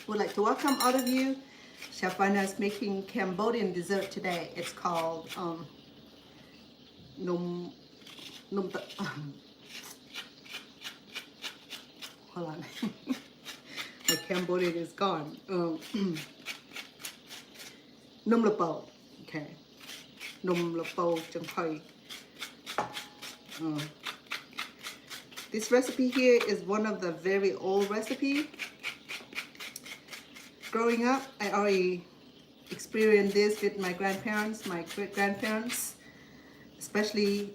would like to welcome all of you. Chef Vanya is making Cambodian dessert today. It's called num num. Hold on, my Cambodian is gone. Num lapo, okay. Num lapo chung poi. This recipe here is one of the very old recipe. Growing up, I already experienced this with my grandparents, my great-grandparents, especially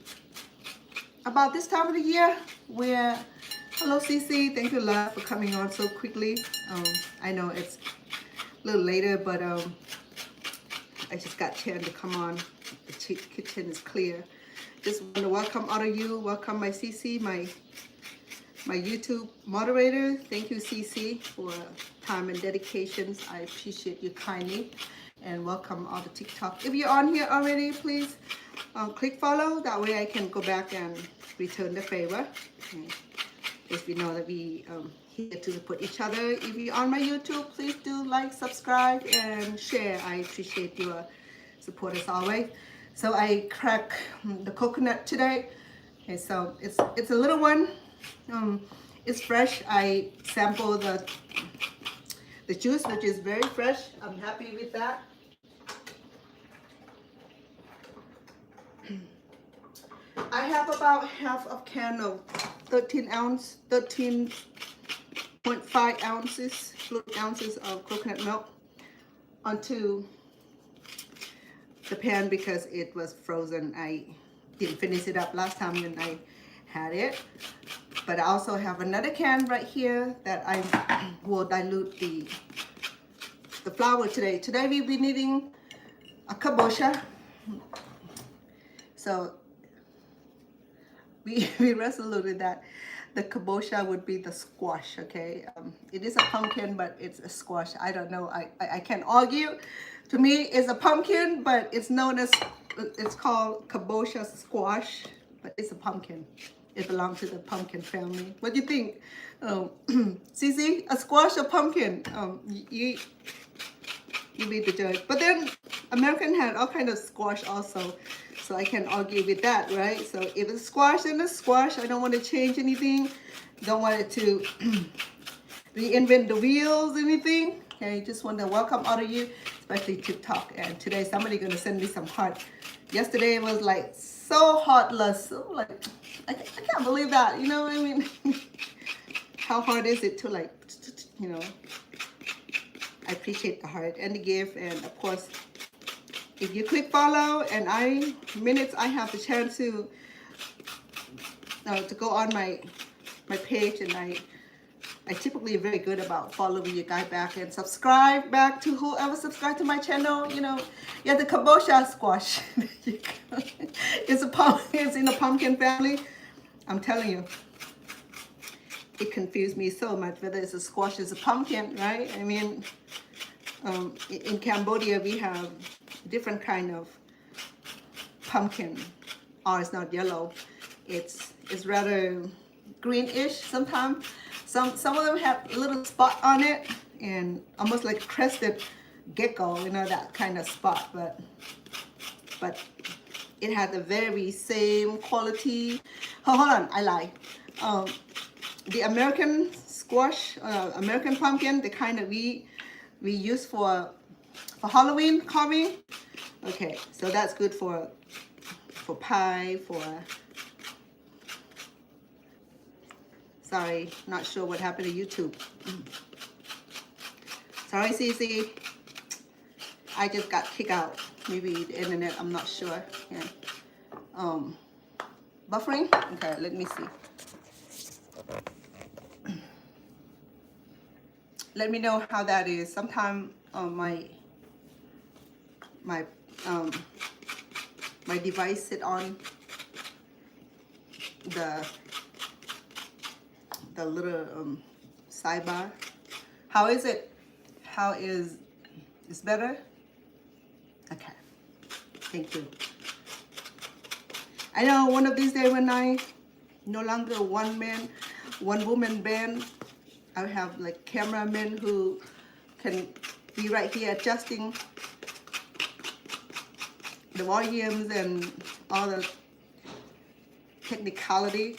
about this time of the year where, hello Cece, thank you love for coming on so quickly. I know it's a little later, but I just got a chance to come on. The kitchen is clear. Just want to welcome all of you. Welcome my Cece, my YouTube moderator. Thank you Cece for time and dedications. I appreciate you kindly. And welcome all the TikTok. If you're on here already, please click follow. That way I can go back and return the favor. Okay. If we know that we here to support each other. If you're on my YouTube, please do like, subscribe, and share. I appreciate your support as always. So I crack the coconut today. Okay, so it's a little one. It's fresh. I sample the juice, which is very fresh. I'm happy with that. I have about half a can of 13.5 ounces, fluid ounces of coconut milk onto the pan because it was frozen. I didn't finish it up last time when I had it. But I also have another can right here that I will dilute the flour today. Today we'll be needing a kabocha. So we resoluted that the kabocha would be the squash, okay? It is a pumpkin, but it's a squash. I don't know. I can't argue. To me, it's a pumpkin, but it's known as, it's called Kabocha Squash, but it's a pumpkin. It belongs to the pumpkin family. What do you think? Cece, a squash or pumpkin? You be the judge. But then American had all kind of squash also. So I can't argue with that, right? So if it's squash, then it's squash. I don't want to change anything. Don't want it to reinvent the wheels, anything. Okay, just want to welcome all of you, especially TikTok. And today somebody gonna send me some heart. Yesterday it was like so heartless. So like I can't believe that. You know what I mean? How hard is it to like, you know? I appreciate the heart and the gift, and of course, if you click follow and I have the chance to go on my page, and I typically very good about following you guys back and subscribe back to whoever subscribed to my channel. You know, yeah, the Kabocha squash. It's in the pumpkin family. I'm telling you, it confused me so much whether it's a squash or a pumpkin, right? I mean, in Cambodia we have different kind of pumpkin. Ours not yellow. It's rather greenish sometimes. Some of them have a little spot on it and almost like a crested gecko, you know, that kind of spot. But it had the very same quality. Oh, hold on, I lied. The American squash, American pumpkin, the kind that we use for Halloween carving. Okay, so that's good for pie, sorry, not sure what happened to YouTube. Sorry, Cece. I just got kicked out. Maybe the internet, I'm not sure. Yeah. Buffering? Okay, let me see. Let me know how that is. Sometimes my device sit on the little sidebar. How is it? How is it's better? Okay. Thank you. I know one of these days when I no longer one woman band, I have like cameramen who can be right here adjusting the volumes and all the technicality.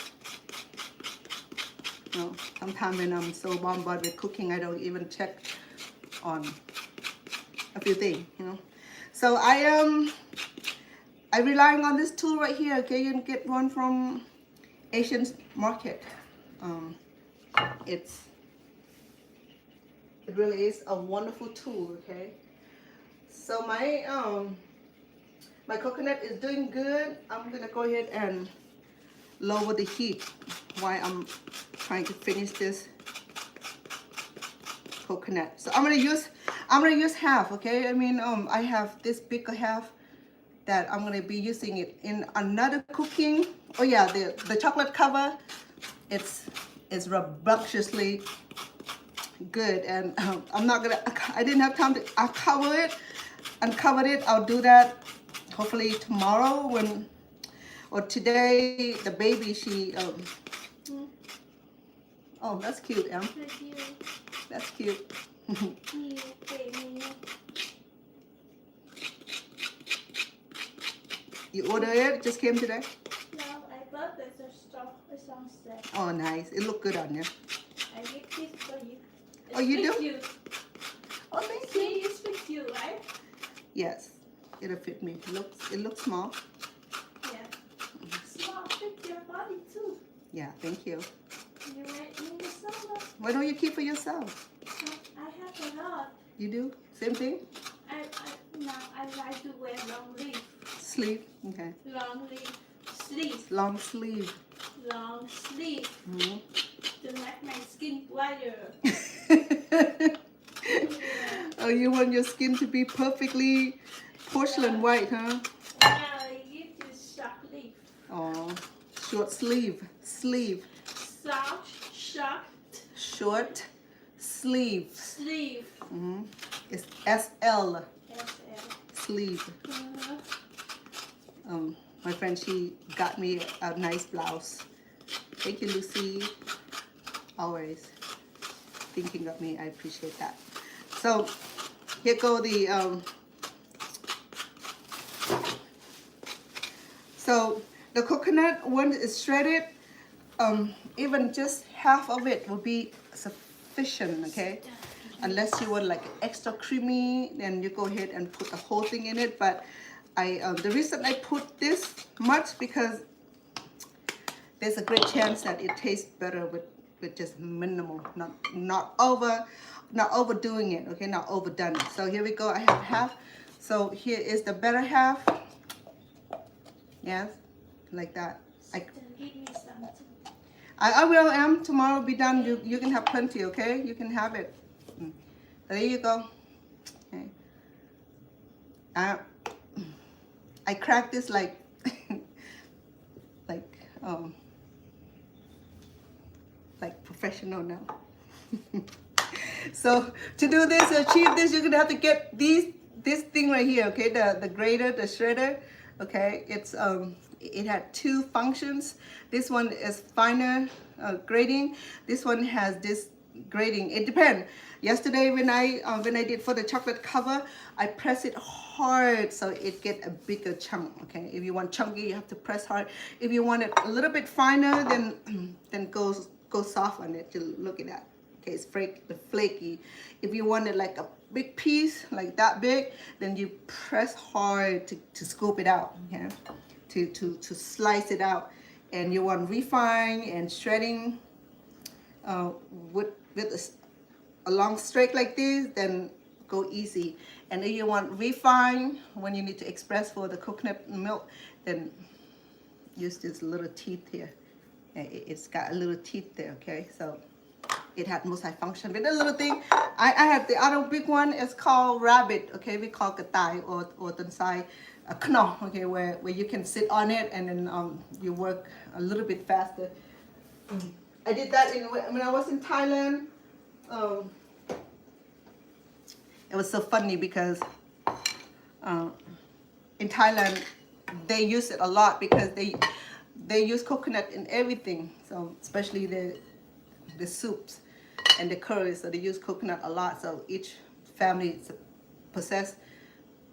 You know, sometimes when I'm so bombarded with cooking, I don't even check on a few things, you know. So I relying on this tool right here. Okay, you can get one from Asian market. It really is a wonderful tool. Okay, so my coconut is doing good. I'm gonna go ahead and lower the heat while I'm trying to finish this coconut. So I'm gonna use half. Okay, I mean I have this bigger half that I'm gonna be using it in another cooking. Oh yeah, the chocolate cover, it's rambunctiously good, and I didn't have time to uncover it. I'll do that hopefully tomorrow or today. The baby, she oh, that's cute, Em. That's cute. You ordered it? It just came today? No, I bought this sunset. Oh, nice. It looked good on you. I get this for you. Oh, you do? You. Oh, thank See, you. it's with you, right? Yes, it'll fit me. It looks small. Yeah. Small fit your body too. Yeah, thank you. You might need a summer. Why don't you keep for yourself? I have a lot. You do? Same thing? I like to wear long sleeve. Sleeve? Okay. Long sleeve. Long sleeve. Long sleeve. Mm-hmm. To make my skin whiter. Oh, you want your skin to be perfectly porcelain white, huh? I give you short sleeve. Oh, short sleeve. Sleeve. Short sleeve. Sleeve. Mm-hmm. It's SL. Sleeve. My friend, she got me a nice blouse. Thank you, Lucy. Always thinking of me. I appreciate that. So here go so the coconut, when it's shredded, even just half of it will be sufficient, okay? Unless you want like extra creamy, then you go ahead and put the whole thing in it. But the reason I put this much, because there's a great chance that it tastes better with just minimal, not overdoing it, okay, not overdone it. So here we go. I have half. So here is the better half. Yes, like that. Give me something. I will. Tomorrow be done. You can have plenty, okay? You can have it. There you go. Okay. I cracked this like like professional now. So to do this, to achieve this, you're gonna have to get this thing right here, okay? The grater, the shredder, okay? It's it had two functions. This one is finer grating. This one has this grating. It depends. Yesterday when I did for the chocolate cover, I press it hard so it get a bigger chunk. Okay, if you want chunky, you have to press hard. If you want it a little bit finer, then go soft on it. To look at that. Okay, it's flaky. If you want it like a big piece, like that big, then you press hard to scoop it out. Okay, to slice it out. And you want refine and shredding with a long streak like this, then go easy. And if you want refine, when you need to express for the coconut milk, then use this little teeth here. It's got a little teeth there, okay? So it had multi-function. But the little thing, I had the other big one, it's called rabbit, okay? We call katai or tansai kno, okay? Where you can sit on it and then you work a little bit faster. I did that when I was in Thailand. It was so funny because in Thailand they use it a lot because they use coconut in everything. So especially the soups and the curries, so they use coconut a lot. So each family possess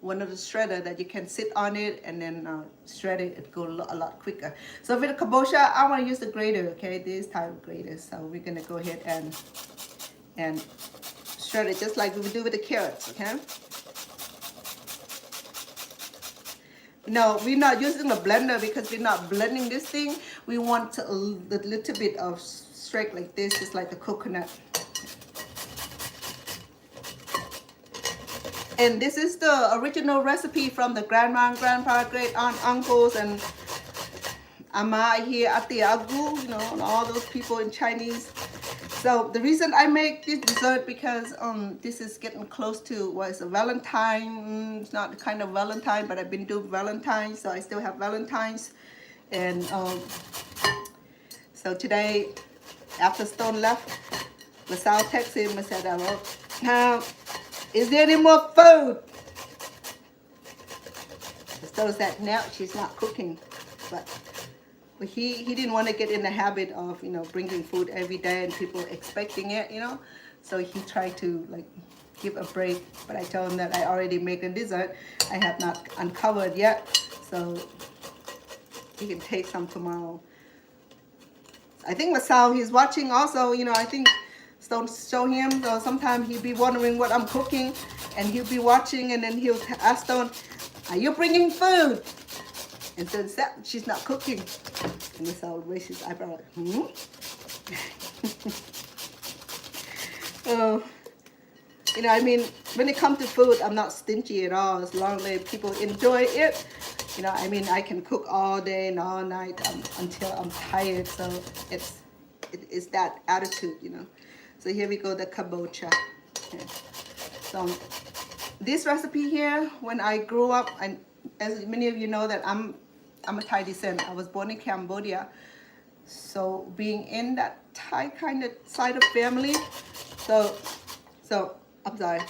one of the shredder that you can sit on it and then shred it. It go a lot quicker. So with the kabocha, I want to use the grater. Okay, this type of grater. So we're gonna go ahead and shred it just like we would do with the carrots. Okay. No, we're not using a blender because we're not blending this thing. We want a little bit of straight like this, just like the coconut. And this is the original recipe from the grandma and grandpa, great aunt, uncles, and ama here, ati agu, you know, and all those people in Chinese. So the reason I make this dessert because this is getting close to what is a Valentine. It's not the kind of Valentine, but I've been doing Valentine's, so I still have Valentine's. And so today, after Stone left, LaSalle texted him and said, now, is there any more food? Stone said, no, she's not cooking. But he didn't want to get in the habit of, you know, bringing food every day and people expecting it, you know. So he tried to like give a break. But I told him that I already made a dessert. I have not uncovered yet. So he can take some tomorrow. I think LaSalle, he's watching also, you know, I think Stone show him, so sometimes he'll be wondering what I'm cooking and he'll be watching and then he'll ask Stone, are you bringing food? And Stone said, she's not cooking. And LaSalle raised his eyebrow like, Oh, you know, I mean, when it comes to food, I'm not stingy at all. As long as people enjoy it, you know, I mean, I can cook all day and all night until I'm tired. So it's that attitude, you know. So here we go, the kabocha. Okay. So this recipe here, when I grew up, and as many of you know that I'm a Thai descent. I was born in Cambodia. So being in that Thai kind of side of family, so I'm sorry.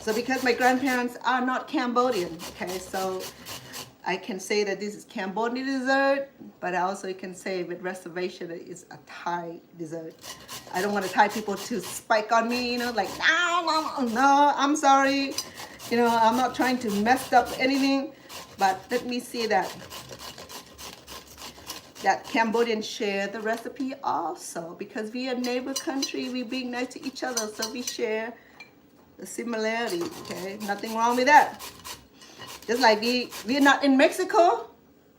So because my grandparents are not Cambodian, okay, so I can say that this is Cambodian dessert, but I also can say with reservation that it's a Thai dessert. I don't want the Thai people to spike on me, you know, like, no, I'm sorry. You know, I'm not trying to mess up anything, but let me see that Cambodians share the recipe also, because we are a neighbor country, we being nice to each other, so we share the similarity, okay? Nothing wrong with that. Just like we're not in Mexico,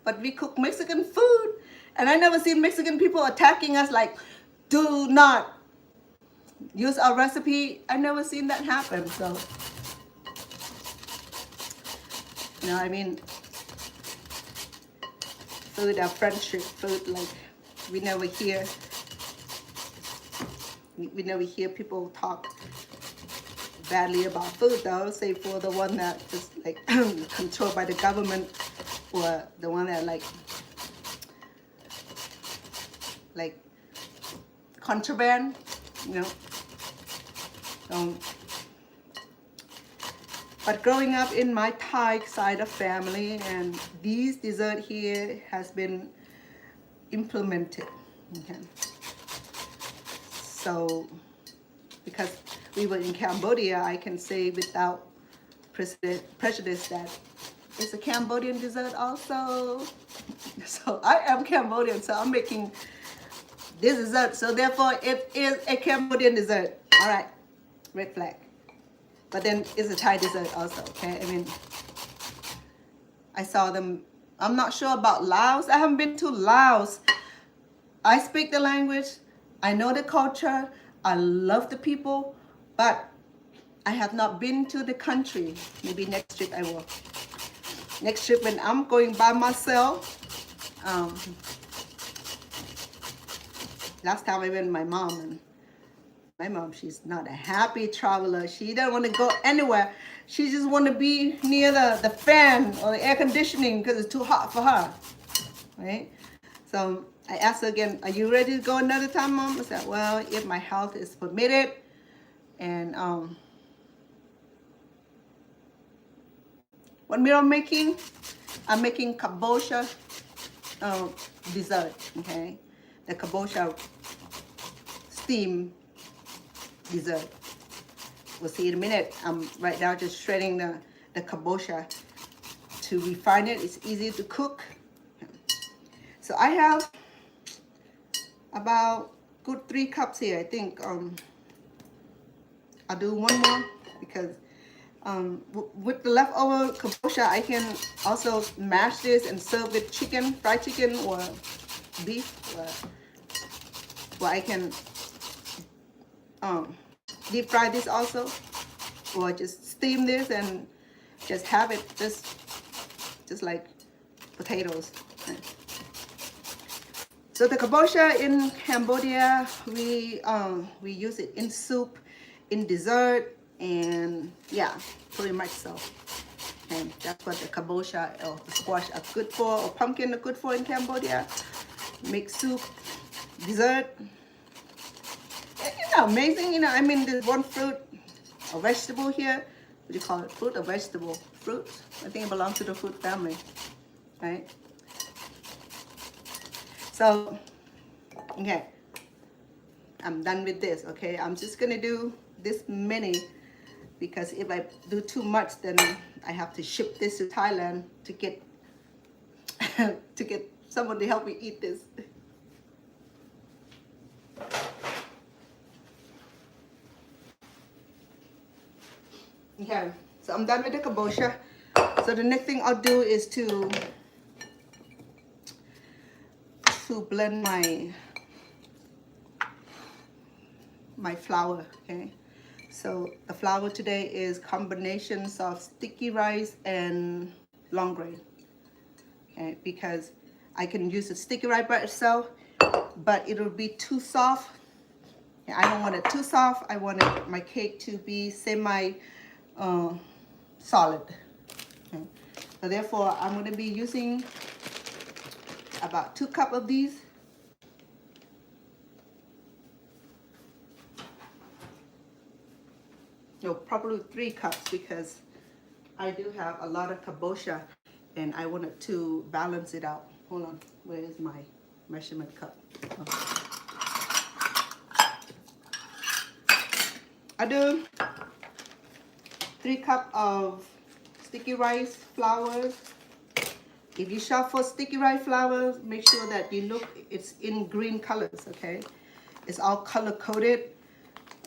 but we cook Mexican food. And I never seen Mexican people attacking us like, do not use our recipe. I never seen that happen. So, you know, I mean, food, our friendship, food, like we never hear people talk badly about food though, say for the one that is like controlled by the government, or the one that like contraband, you know. But growing up in my Thai side of family, and these dessert here has been implemented, okay. So because we were in Cambodia, I can say without prejudice that it's a Cambodian dessert also. So I am Cambodian, so I'm making this dessert. So therefore, it is a Cambodian dessert. All right, red flag. But then it's a Thai dessert also, okay? I mean, I saw them. I'm not sure about Laos. I haven't been to Laos. I speak the language. I know the culture. I love the people. But I have not been to the country. Maybe next trip I will. Next trip when I'm going by myself. Last time I went with my mom, and my mom, she's not a happy traveler. She doesn't want to go anywhere. She just want to be near the fan or the air conditioning because it's too hot for her, right? So I asked her again, are you ready to go another time, Mom? I said, well, if my health is permitted. And what meal I'm making? I'm making kabocha dessert, okay? The kabocha steamed dessert. we'll see in a minute. I'm right now just shredding the kabocha to refine it. It's easy to cook. So I have about good 3 cups here. I think I'll do one more because with the leftover kabocha, I can also mash this and serve with chicken, fried chicken or beef. Or I can deep fry this also, or just steam this and just have it just like potatoes. So the kabocha in Cambodia, we use it in soup, in dessert, and yeah, pretty much so. And that's what the kabocha or the squash are good for, or pumpkin are good for in Cambodia. Make soup, dessert. Isn't that amazing? You know, I mean, there's one fruit or vegetable here. What do you call it? Fruit or vegetable? Fruit. I think it belongs to the fruit family, right? So, okay, I'm done with this, okay? I'm just gonna do this many because if I do too much, then I have to ship this to Thailand to get to get someone to help me eat this. Okay, so I'm done with the kabocha. So the next thing I'll do is to blend my flour, okay? So the flour today is combinations of sticky rice and long grain, okay? Because I can use the sticky rice by itself, but it'll be too soft. I don't want it too soft. I want my cake to be semi solid. Okay? So therefore, I'm going to be using about 2 cups of these. No, probably 3 cups because I do have a lot of kabocha and I wanted to balance it out. Hold on, where is my measurement cup? Oh. I do 3 cups of sticky rice flour. If you shop for sticky rice flour, make sure that it's in green colors, okay? It's all color coded.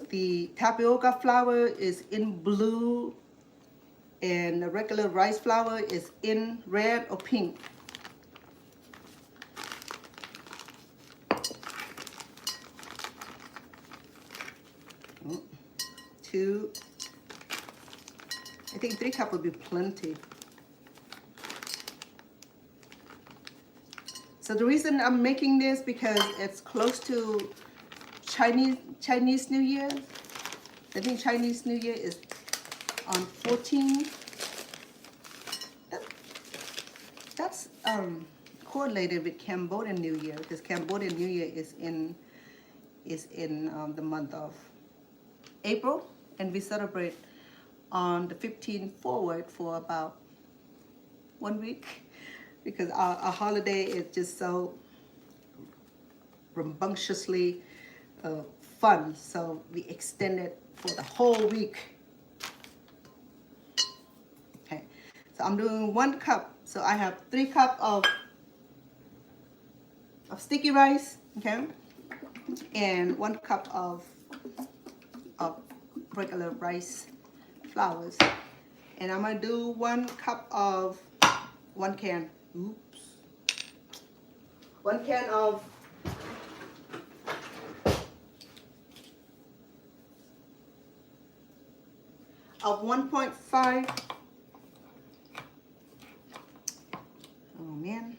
The tapioca flour is in blue and the regular rice flour is in red or pink. Two. I think 3 cups would be plenty. So the reason I'm making this because it's close to Chinese New Year. I think Chinese New Year is on 14. That's correlated with Cambodian New Year because Cambodian New Year is in the month of April, and we celebrate on the 15th forward for about 1 week because our holiday is just so rambunctiously fun, so we extend it for the whole week. Okay, so I'm doing 1 cup, so I have 3 cups of sticky rice, okay, and 1 cup of regular rice flours, and I'm gonna do 1 cup of 1 can. Oops, 1 can of of 1.5. Oh man,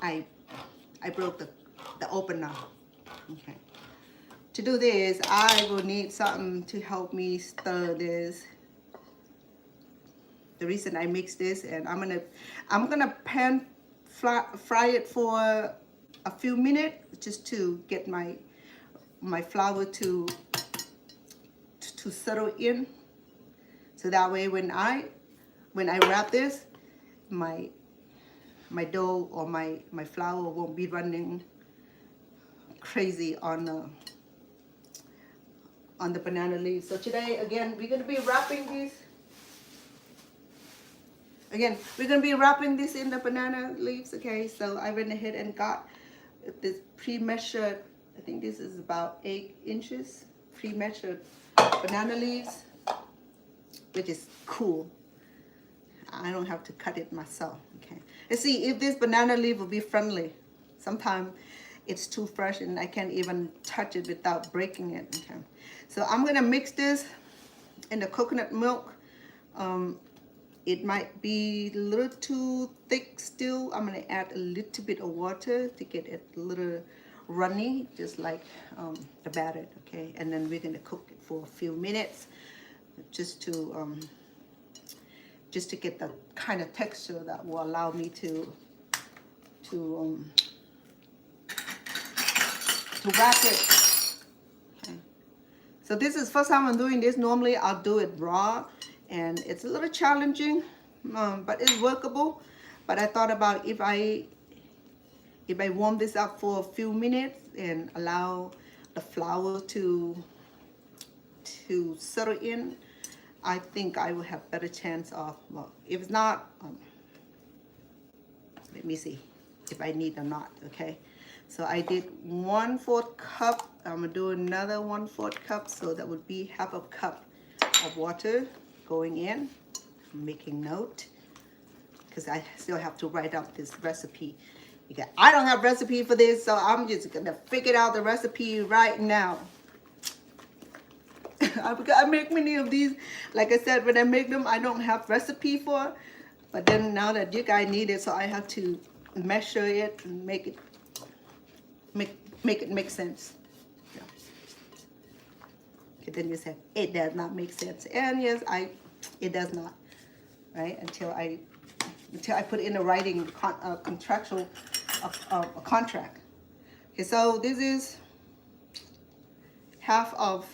I broke the opener. Okay. To do this, I will need something to help me stir this. The reason I mix this, and I'm gonna pan fry it for a few minutes just to get my flour to settle in, so that way when I wrap this, my dough or my flour won't be running crazy on on the banana leaves. So today, again, we're going to be wrapping these. Again, we're going to be wrapping this in the banana leaves, okay? So I went ahead and got this pre-measured, I think this is about 8 inches, pre-measured banana leaves, which is cool. I don't have to cut it myself, okay? Let's see if this banana leaf will be friendly. Sometimes it's too fresh and I can't even touch it without breaking it, okay? So I'm gonna mix this in the coconut milk. It might be a little too thick still. I'm gonna add a little bit of water to get it a little runny, just like the batter, okay? And then we're gonna cook it for a few minutes just to get the kind of texture that will allow me to wrap it. Okay. So this is first time I'm doing this. Normally I'll do it raw, and it's a little challenging, but it's workable. But I thought about if I warm this up for a few minutes and allow the flour to settle in, I think I will have better chance of, well, if it's not, let me see if I need or not, okay? So I did 1/4 cup. I'm gonna do another 1/4 cup, so that would be half a cup of water going in. I'm making note because I still have to write up this recipe. Because I don't have recipe for this, so I'm just gonna figure out the recipe right now. I make many of these. Like I said, when I make them, I don't have recipe for. But then now that you guys need it, so I have to measure it and make it make sense. Yeah. Okay, then you said it does not make sense, and yes, it does not, right? Until I put in a writing contractual a contract. Okay, so this is half of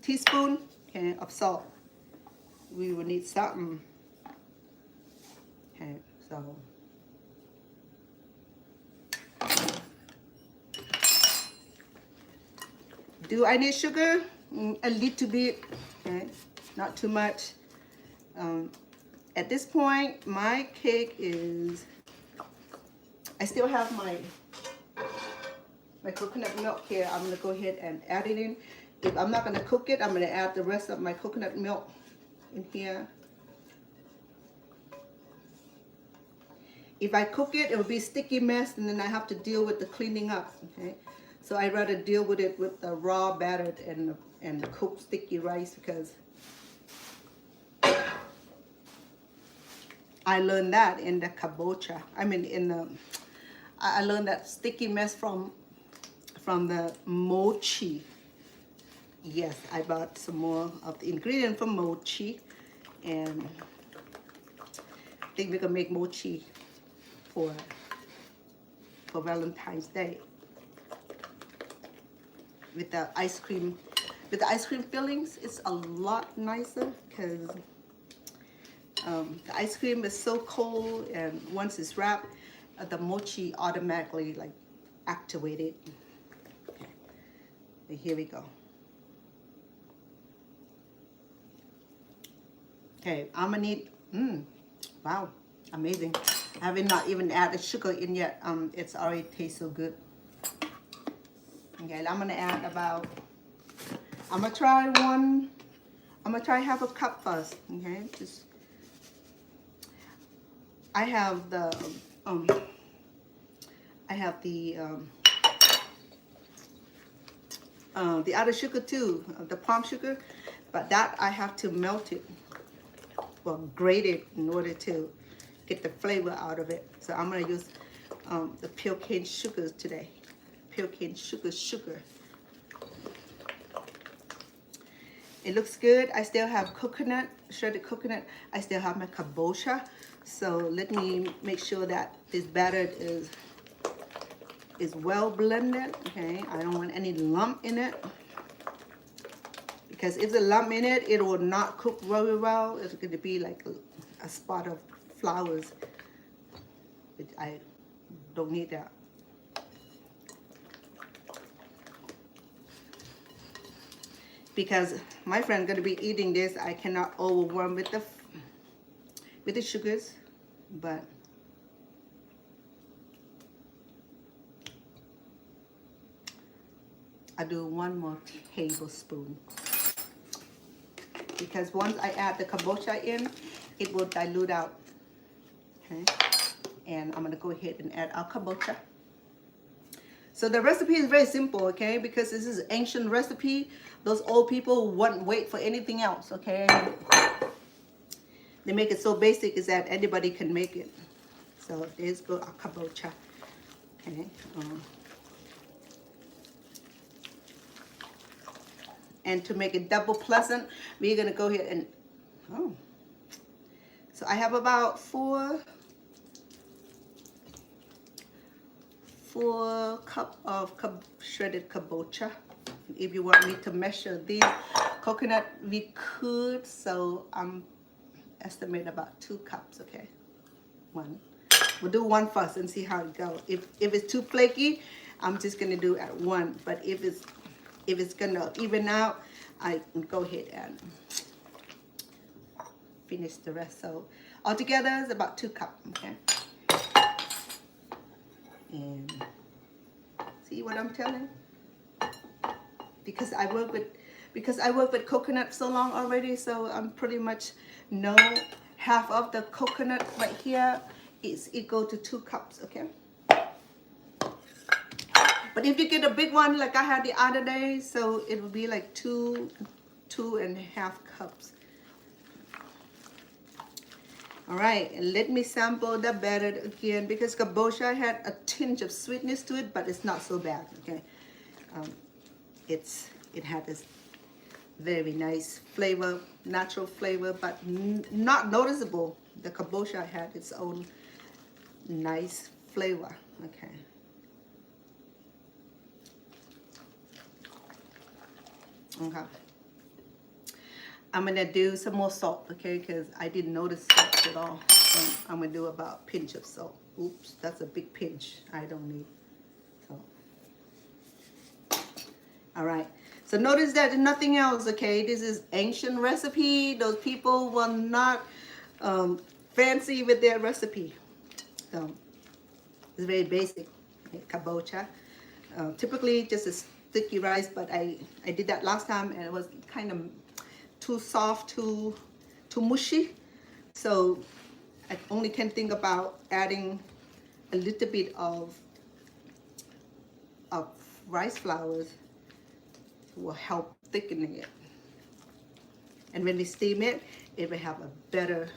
teaspoon, okay, of salt. We will need something. Okay, so do I need sugar? A little bit, okay, not too much. At this point, my cake is, I still have my coconut milk here. I'm gonna go ahead and add it in. If I'm not gonna cook it, I'm gonna add the rest of my coconut milk in here. If I cook it, it will be a sticky mess, and then I have to deal with the cleaning up, okay? So I'd rather deal with it with the raw batter and the cooked sticky rice, because I learned that in the kabocha. I mean, I learned that sticky mess from the mochi. Yes, I bought some more of the ingredient from mochi, and I think we're gonna make mochi for Valentine's Day with the ice cream. With the ice cream fillings, it's a lot nicer because the ice cream is so cold, and once it's wrapped, the mochi automatically like activated. Okay. And here we go. Okay, I'm gonna need, wow, amazing. I haven't not even added sugar in yet. It's already tastes so good. Okay, I'm gonna add about, I'm gonna try half a cup first, okay? Just, I have the other sugar too, the palm sugar, but that I have to melt it, well, grate it in order to get the flavor out of it. So I'm gonna use the pure cane sugars today. Pure cane sugar. It looks good. I still have coconut, shredded coconut. I still have my kabocha. So let me make sure that this batter is well blended. Okay, I don't want any lump in it, because if there's a lump in it, it will not cook very well. It's going to be like a spot of flowers, which I don't need that. because my friend gonna be eating this. I cannot overwhelm with the sugars, but I do 1 more tablespoon, because once I add the kabocha in, it will dilute out. Okay, and I'm gonna go ahead and add our kabocha. So the recipe is very simple, okay, because this is ancient recipe. Those old people wouldn't wait for anything else, okay. They make it so basic is that anybody can make it. So there's go our kabocha. Okay. And to make it double pleasant, we're gonna go ahead and so I have about 4 cup of shredded kabocha. If you want me to measure these coconut, we could. So I'm estimate about 2 cups. Okay, 1. We'll do 1 first and see how it goes. If it's too flaky, I'm just gonna do at 1. But if it's gonna even out, I can go ahead and finish the rest. So altogether it's about 2 cups. Okay. And see what I'm telling? Because I work with coconut so long already, so I'm pretty much know half of the coconut right here is equal to 2 cups. Okay. But if you get a big one like I had the other day, so it will be like 2.5 cups. All right, and let me sample the batter again, because kabocha had a tinge of sweetness to it, but it's not so bad. Okay, it had this very nice flavor, natural flavor, but not noticeable. The kabocha had its own nice flavor. Okay. Okay. I'm gonna do some more salt, okay, because I didn't notice salt at all. So I'm gonna do about a pinch of salt. Oops, that's a big pinch. I don't need salt. All right. So notice that there's nothing else, okay? This is ancient recipe. Those people were not fancy with their recipe. So it's very basic, okay? Kabocha. Typically just a sticky rice, but I did that last time and it was kind of too soft, too mushy. So I only can think about adding a little bit of rice flours will help thickening it. And when we steam it, it will have a better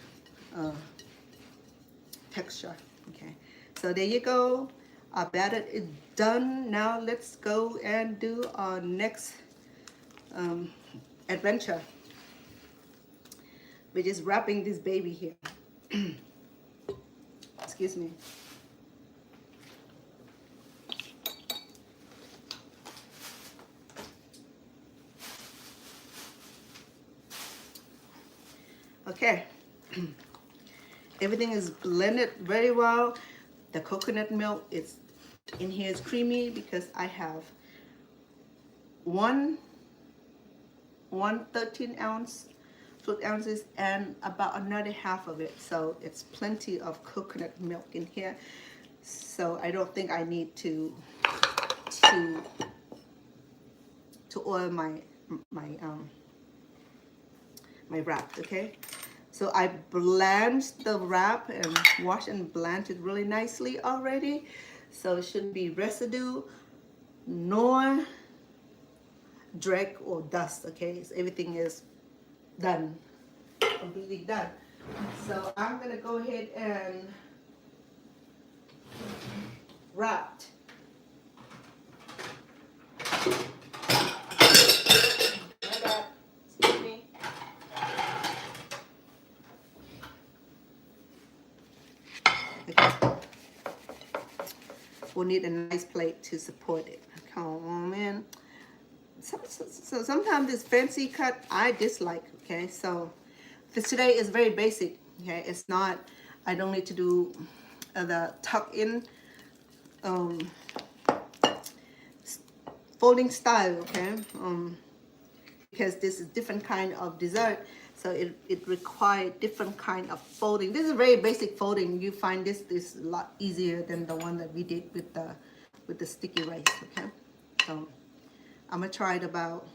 texture. Okay, so there you go. Our batter is done. Now let's go and do our next adventure, which is wrapping this baby here. Excuse me. Okay, everything is blended very well. The coconut milk is in here is creamy because I have one 13-ounce fruit ounces and about another half of it, so it's plenty of coconut milk in here. So I don't think I need to oil my wrap. Okay, so I blanched the wrap and wash and blanch it really nicely already, so it shouldn't be residue nor drag or dust. Okay, so everything is done, completely done. So I'm gonna go ahead and wrap. Excuse me. Okay. We'll need a nice plate to support it. Come on, man. So sometimes this fancy cut I dislike. Okay, so this today is very basic. Okay, it's not. I don't need to do the tuck in folding style. Okay, because this is different kind of dessert, so it required different kind of folding. This is very basic folding. You find this a lot easier than the one that we did with the sticky rice. Okay, so I'm gonna try it about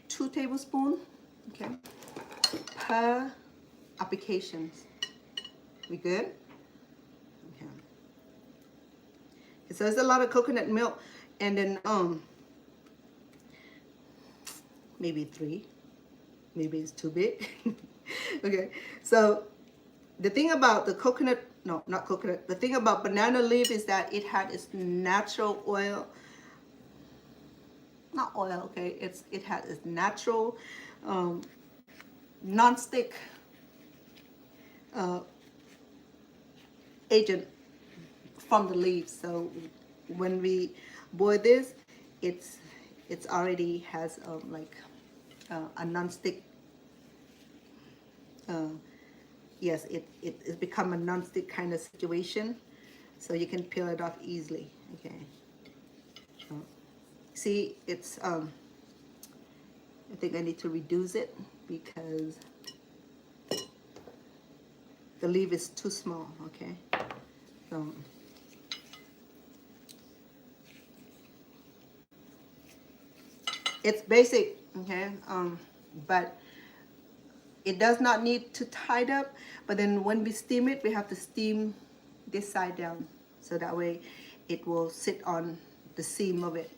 2 tablespoons, okay, per applications. We good? Okay. So there's a lot of coconut milk, and then maybe 3, maybe it's too big. Okay, so the thing about the coconut, no, not coconut, the thing about banana leaf is that it had its natural oil, not oil, okay, it has its natural non-stick agent from the leaves. So when we boil this, it's already has like a non-stick. Yes, it's become a non-stick kind of situation, so you can peel it off easily. Okay. See, it's I think I need to reduce it because the leaf is too small. Okay, so it's basic. Okay, but it does not need to tie up. But then when we steam it, we have to steam this side down, so that way it will sit on the seam of it,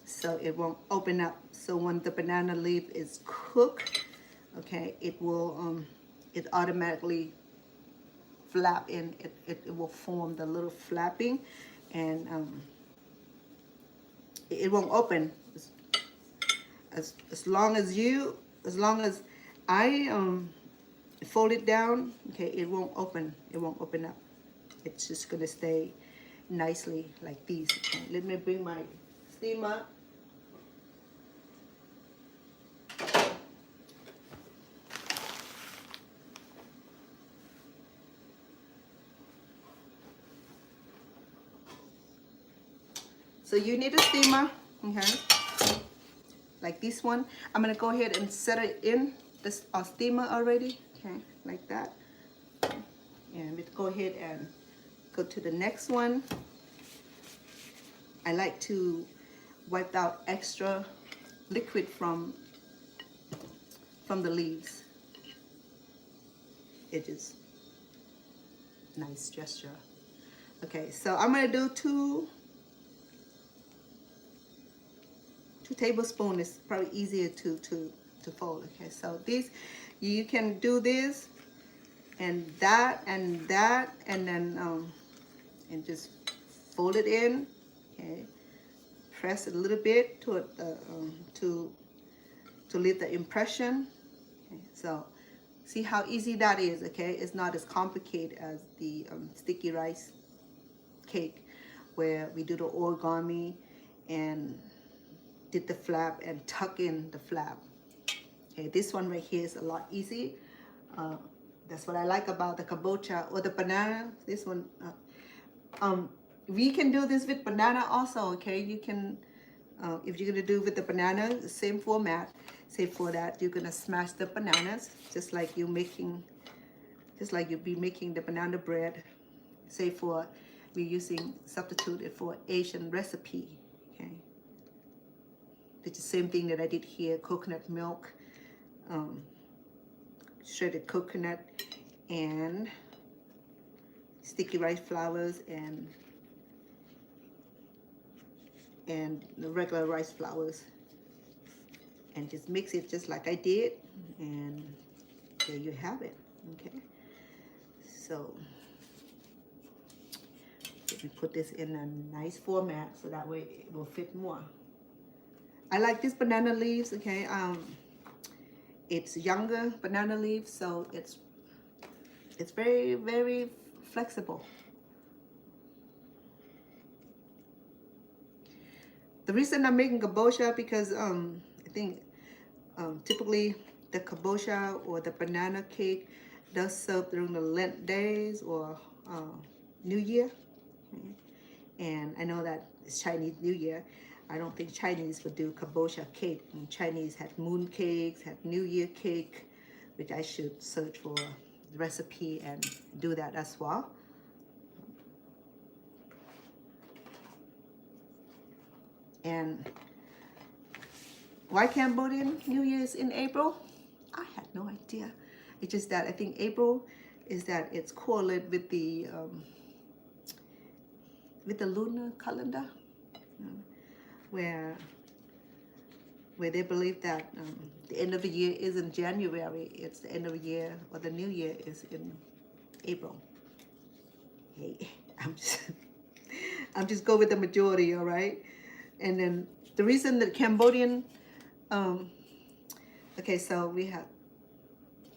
so it won't open up. So when the banana leaf is cooked, okay, it will it automatically flap in. It will form the little flapping, and it won't open as long as I fold it down. Okay, it won't open. It won't open up. It's just gonna stay nicely like these. Okay, let me bring my steamer. So you need a steamer, okay, like this one. I'm gonna go ahead and set it in this steamer already, okay, like that. And let's go ahead and go to the next one. I like to wipe out extra liquid from the leaves. It is nice gesture. Okay, so I'm gonna do 2 tablespoons. Is probably easier to fold. Okay, so this, you can do this and that and that, and then and just fold it in. Okay, press it a little bit to leave the impression. Okay, so see how easy that is. Okay, it's not as complicated as the sticky rice cake, where we do the origami and did the flap and tuck in the flap. Okay, this one right here is a lot easy. That's what I like about the kabocha or the banana. This one, we can do this with banana also. Okay, you can, if you're gonna do with the banana, the same format. Say for that, you're gonna smash the bananas just like you'd be making the banana bread. Say for we're using substitute it for Asian recipe. Okay, it's the same thing that I did here: coconut milk, shredded coconut, and sticky rice flours, and the regular rice flours, and just mix it just like I did, and there you have it. Okay, so let me put this in a nice format so that way it will fit more. I like these banana leaves. Okay, it's younger banana leaves, so it's very, very flexible. The reason I'm making kabocha because I think typically the kabocha or the banana cake does serve during the Lent days or New Year. And I know that it's Chinese New Year. I don't think Chinese would do Kabocha cake. And Chinese had moon cakes, had New Year cake, which I should search for the recipe and do that as well. And why Cambodian New Year is in April? I had no idea. It's just that I think April is that it's correlated with the lunar calendar, where they believe that the end of the year is in January. It's the end of the year, or the New Year is in April. Hey, I'm just go with the majority, all right? And then the reason that Cambodian, okay, so we have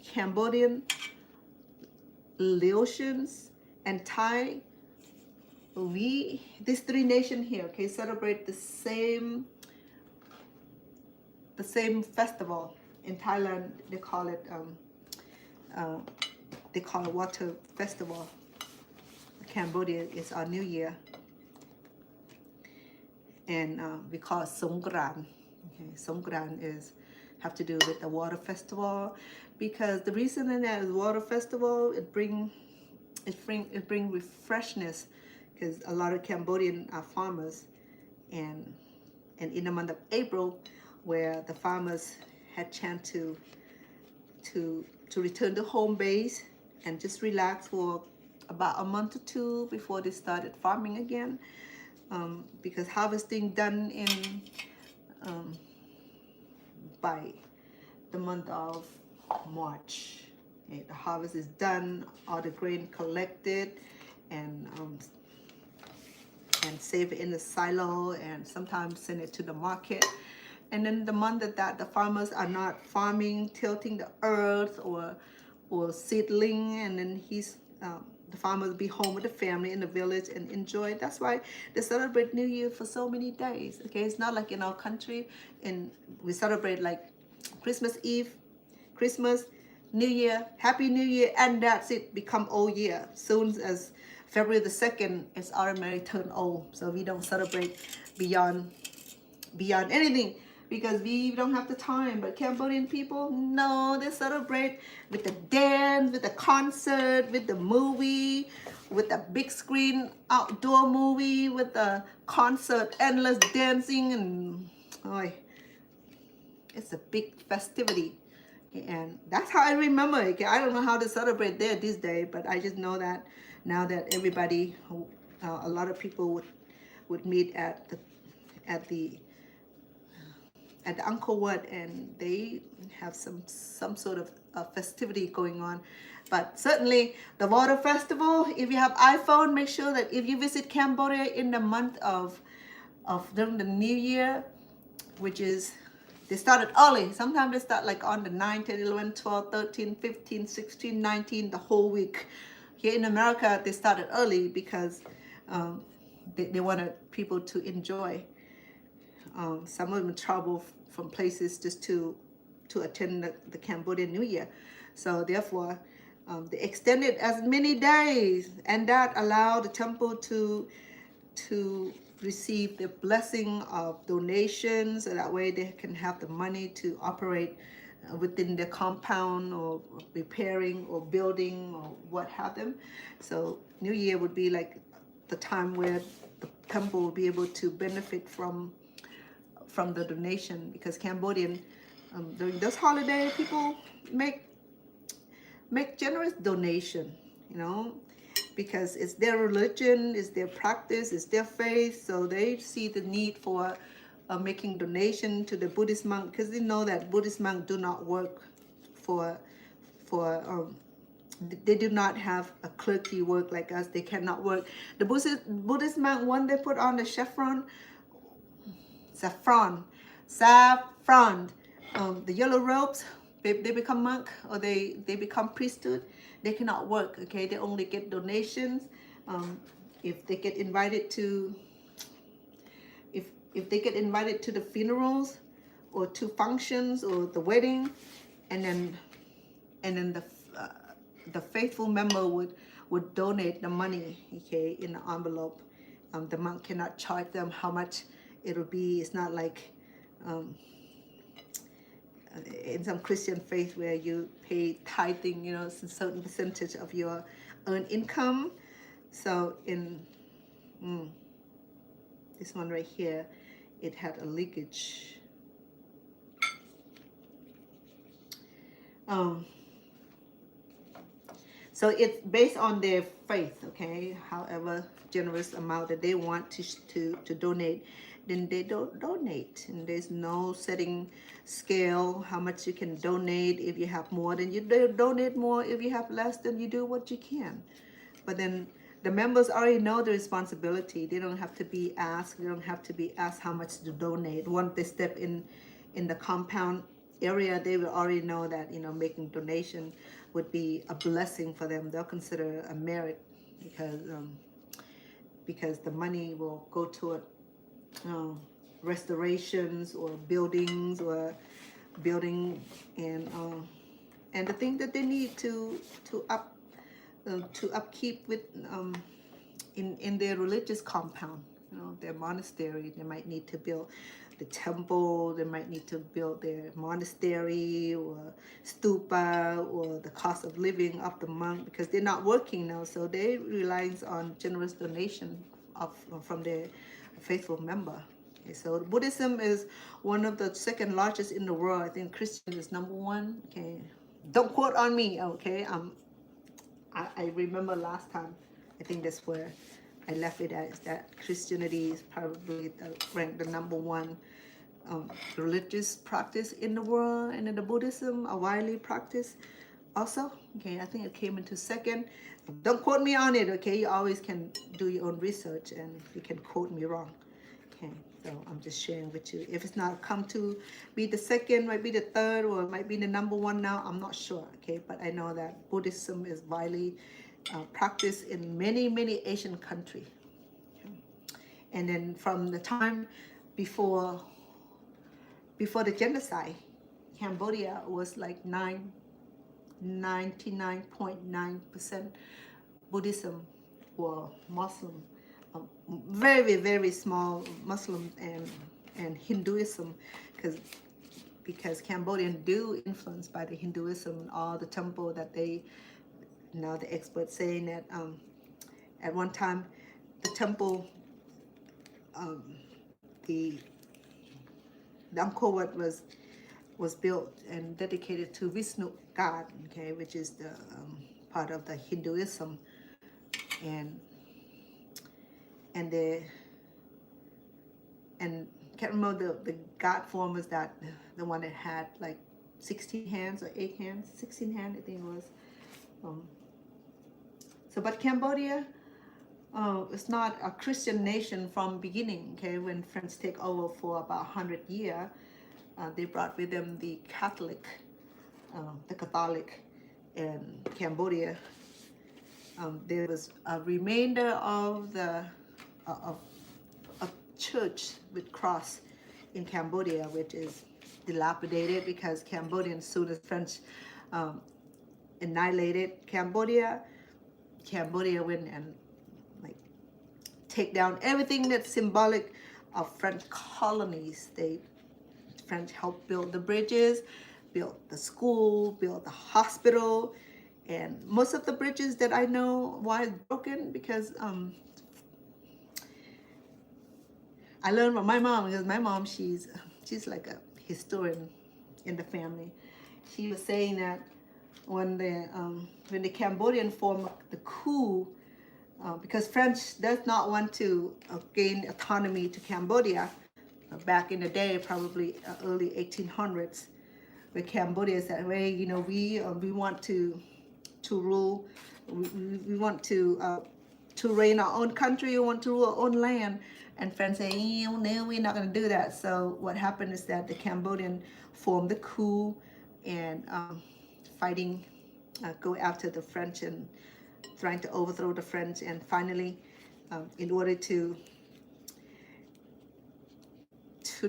Cambodian, Laotians, and Thai. These three nations here, okay, celebrate the same festival. In Thailand, they call it water festival. Cambodia is our New Year, and we call it Songkran. Okay, Songkran have to do with the water festival, because the reason that is water festival, it bring refreshness, because a lot of Cambodian are farmers, and in the month of April, where the farmers had chance to return to home base and just relax for about a month or two before they started farming again, because harvesting done in by the month of March. Okay, the harvest is done, all the grain collected, and save it in the silo, and sometimes send it to the market. And then the month that the farmers are not farming, tilting the earth or seedling, and then the farmers be home with the family in the village and enjoy. That's why they celebrate New Year for so many days. Okay, it's not like in our country, and we celebrate like Christmas Eve, Christmas, New Year, Happy New Year, and that's it, become old year. Soon as February the 2nd, it's automatically turned old. So we don't celebrate beyond anything, because we don't have the time. But Cambodian people, no, they celebrate with the dance, with the concert, with the movie, with the big screen outdoor movie, with the concert, endless dancing, and it's a big festivity. And that's how I remember it. I don't know how to celebrate there this day, but I just know that now that everybody, a lot of people would meet at the Angkor Wat, and they have some sort of festivity going on. But certainly the water festival, if you have iPhone, make sure that if you visit Cambodia in the month of during the New Year, which is, they started early. Sometimes they start like on the 9, 10, 11, 12, 13, 15, 16, 19, the whole week. Here in America, they started early because they wanted people to enjoy. Some of them travel from places just to attend the Cambodian New Year. So therefore, they extended as many days, and that allowed the temple to receive the blessing of donations, so that way they can have the money to operate within the compound, or repairing or building or what have them. So New Year would be like the time where the temple will be able to benefit from the donation, because Cambodian, during this holiday, people make generous donation, because it's their religion, it's their practice, it's their faith. So they see the need for making donation to the Buddhist monk, because they know that Buddhist monks do not work they do not have a clergy work like us. They cannot work. The Buddhist monk, when they put on the saffron, the yellow robes, they become monk, or they become priesthood. They cannot work. Okay, they only get donations. If they get invited to the funerals or to functions or the wedding, and then the faithful member would donate the money, okay, in the envelope. The monk cannot charge them how much it's not like in some Christian faith where you pay tithing, you know, it's a certain percentage of your earned income. So in this one right here, it had a leakage. So it's based on their faith, okay? However generous amount that they want to donate, then they don't donate. And there's no setting scale how much you can donate. If you have more, then you donate more. If you have less, then you do what you can. But then the members already know the responsibility. They don't have to be asked. They don't have to be asked how much to donate. Once they step in the compound area, they will already know that, you know, making donation would be a blessing for them. They'll consider a merit because the money will go toward restorations or buildings or building and the thing that they need to upkeep with in their religious compound, you know, their monastery. They might need to build the temple, they might need to build their monastery or stupa, or the cost of living of the monk, because they're not working now, so they rely on generous donation from their faithful member. Okay, so Buddhism is one of the second largest in the world. I think Christian is number one. Okay, don't quote on me. Okay, I remember last time, I think that's where I left it as, that Christianity is probably ranked the number one religious practice in the world, and then the Buddhism, a widely practiced also. Okay, I think it came into second. Don't quote me on it, okay? You always can do your own research and you can quote me wrong. Okay, so I'm just sharing with you. If it's not come to be the second, might be the third, or it might be the number one now, I'm not sure, okay? But I know that Buddhism is widely practiced in many Asian countries. Okay? And then from the time before the genocide, Cambodia was like 99.9% Buddhism or Muslim, very small Muslim and Hinduism, because Cambodian do influenced by the Hinduism and all the temple that they, now the experts saying that at one time the temple, the Angkor Wat was built and dedicated to Vishnu God, okay, which is the part of the Hinduism, and can't remember the god form, was that the one that had like 16 hands or 8 hands, 16 hands I think it was. So but Cambodia is not a Christian nation from beginning, okay? When French take over for about 100 years, they brought with them the Catholic in Cambodia. There was a remainder of the church with cross in Cambodia, which is dilapidated because Cambodians, soon as French annihilated Cambodia went and like take down everything that's symbolic of French colonies. French helped build the bridges, built the school, built the hospital, and most of the bridges that I know why it's broken, because I learned from my mom, because my mom, she's like a historian in the family. She was saying that when the Cambodian formed the coup, because French does not want to gain autonomy to Cambodia, back in the day, probably early 1800s, where Cambodia said, "Hey, you know, we want to rule, we want to reign our own country, we want to rule our own land." And French said, "No, we're not going to do that." So what happened is that the Cambodian formed the coup and fighting, go after the French and trying to overthrow the French, and finally, in order to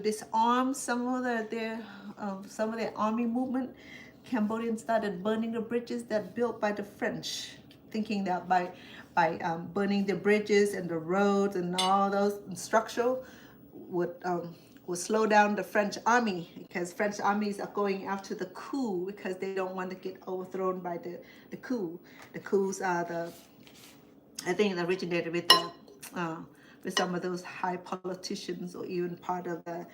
disarm some of their army movement, Cambodians started burning the bridges that built by the French, thinking that by burning the bridges and the roads and all those structural, would slow down the French army, because French armies are going after the coup because they don't want to get overthrown by the coup. The coups are I think it originated with some of those high politicians, or even part of the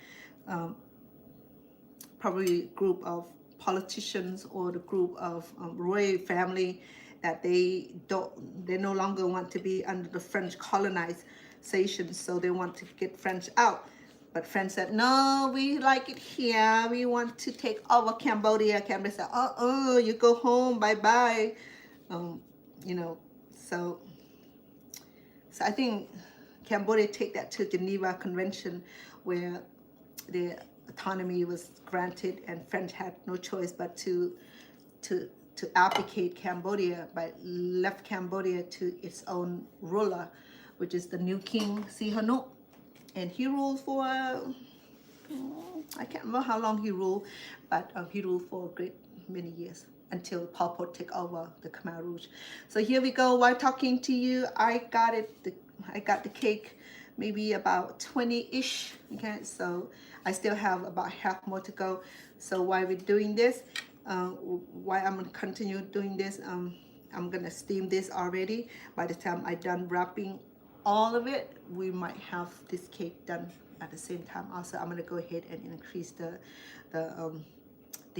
probably group of politicians or the group of royal family, that they no longer want to be under the French colonization, so they want to get French out. But French said, no, we like it here. We want to take over Cambodia. Cambodia said, oh, you go home, bye-bye. You know, so I think Cambodia take that to Geneva Convention, where the autonomy was granted, and French had no choice but to abdicate Cambodia, but left Cambodia to its own ruler, which is the new king Sihanouk. And he ruled for, I can't remember how long he ruled, but he ruled for a great many years until Pol Pot took over the Khmer Rouge. So here we go. While talking to you, I got the cake maybe about 20-ish. Okay, so I still have about half more to go. So while we're doing this, while I'm gonna continue doing this, I'm gonna steam this already. By the time I'm done wrapping all of it, we might have this cake done at the same time. Also, I'm gonna go ahead and increase the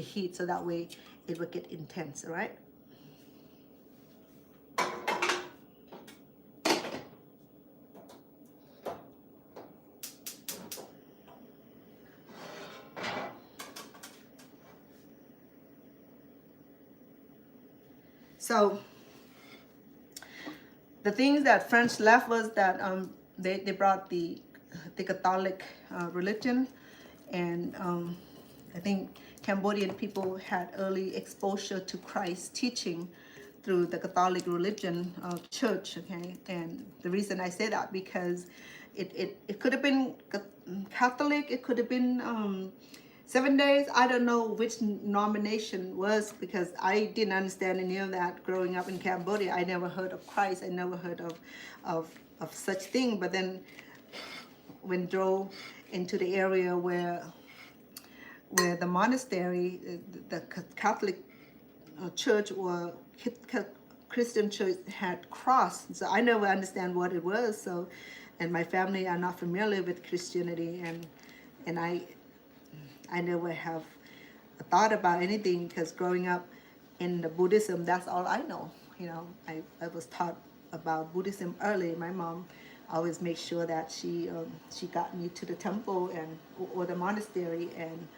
heat, so that way it will get intense. All right. So the things that French left was that they brought the Catholic religion, and I think Cambodian people had early exposure to Christ's teaching through the Catholic religion church. Okay, and the reason I say that, because it could have been Catholic, it could have been 7 days. I don't know which denomination was, because I didn't understand any of that growing up in Cambodia. I never heard of Christ. I never heard of such thing. But then when drove into the area where the monastery, the Catholic church or Christian church had crossed, so I never understand what it was. So, and my family are not familiar with Christianity, and I never have thought about anything, because growing up in the Buddhism, that's all I know. You know, I was taught about Buddhism early. My mom always made sure that she got me to the temple or the monastery and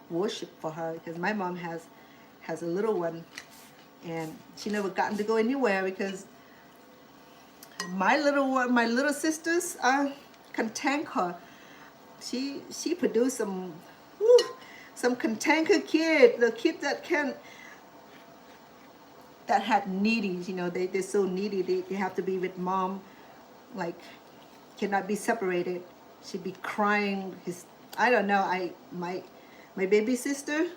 worship for her, because my mom has a little one, and she never gotten to go anywhere because my little sisters can tank her. She produced some cantanker kid, the kid that had needies. You know, they're so needy, they have to be with mom, like cannot be separated. She'd be crying. I don't know. My baby sister,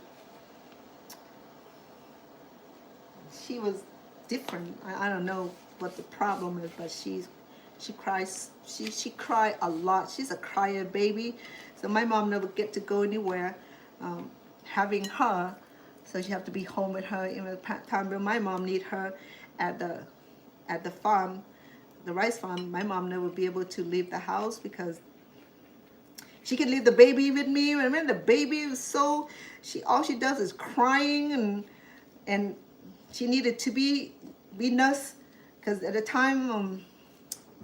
she was different. I don't know what the problem is, but she cries. She cry a lot. She's a crier baby. So my mom never get to go anywhere. Having her, so she have to be home with her in the time when my mom need her at the farm, the rice farm. My mom never be able to leave the house, because she can leave the baby with me. And when the baby is all she does is crying, and she needed to be nursed, because at the time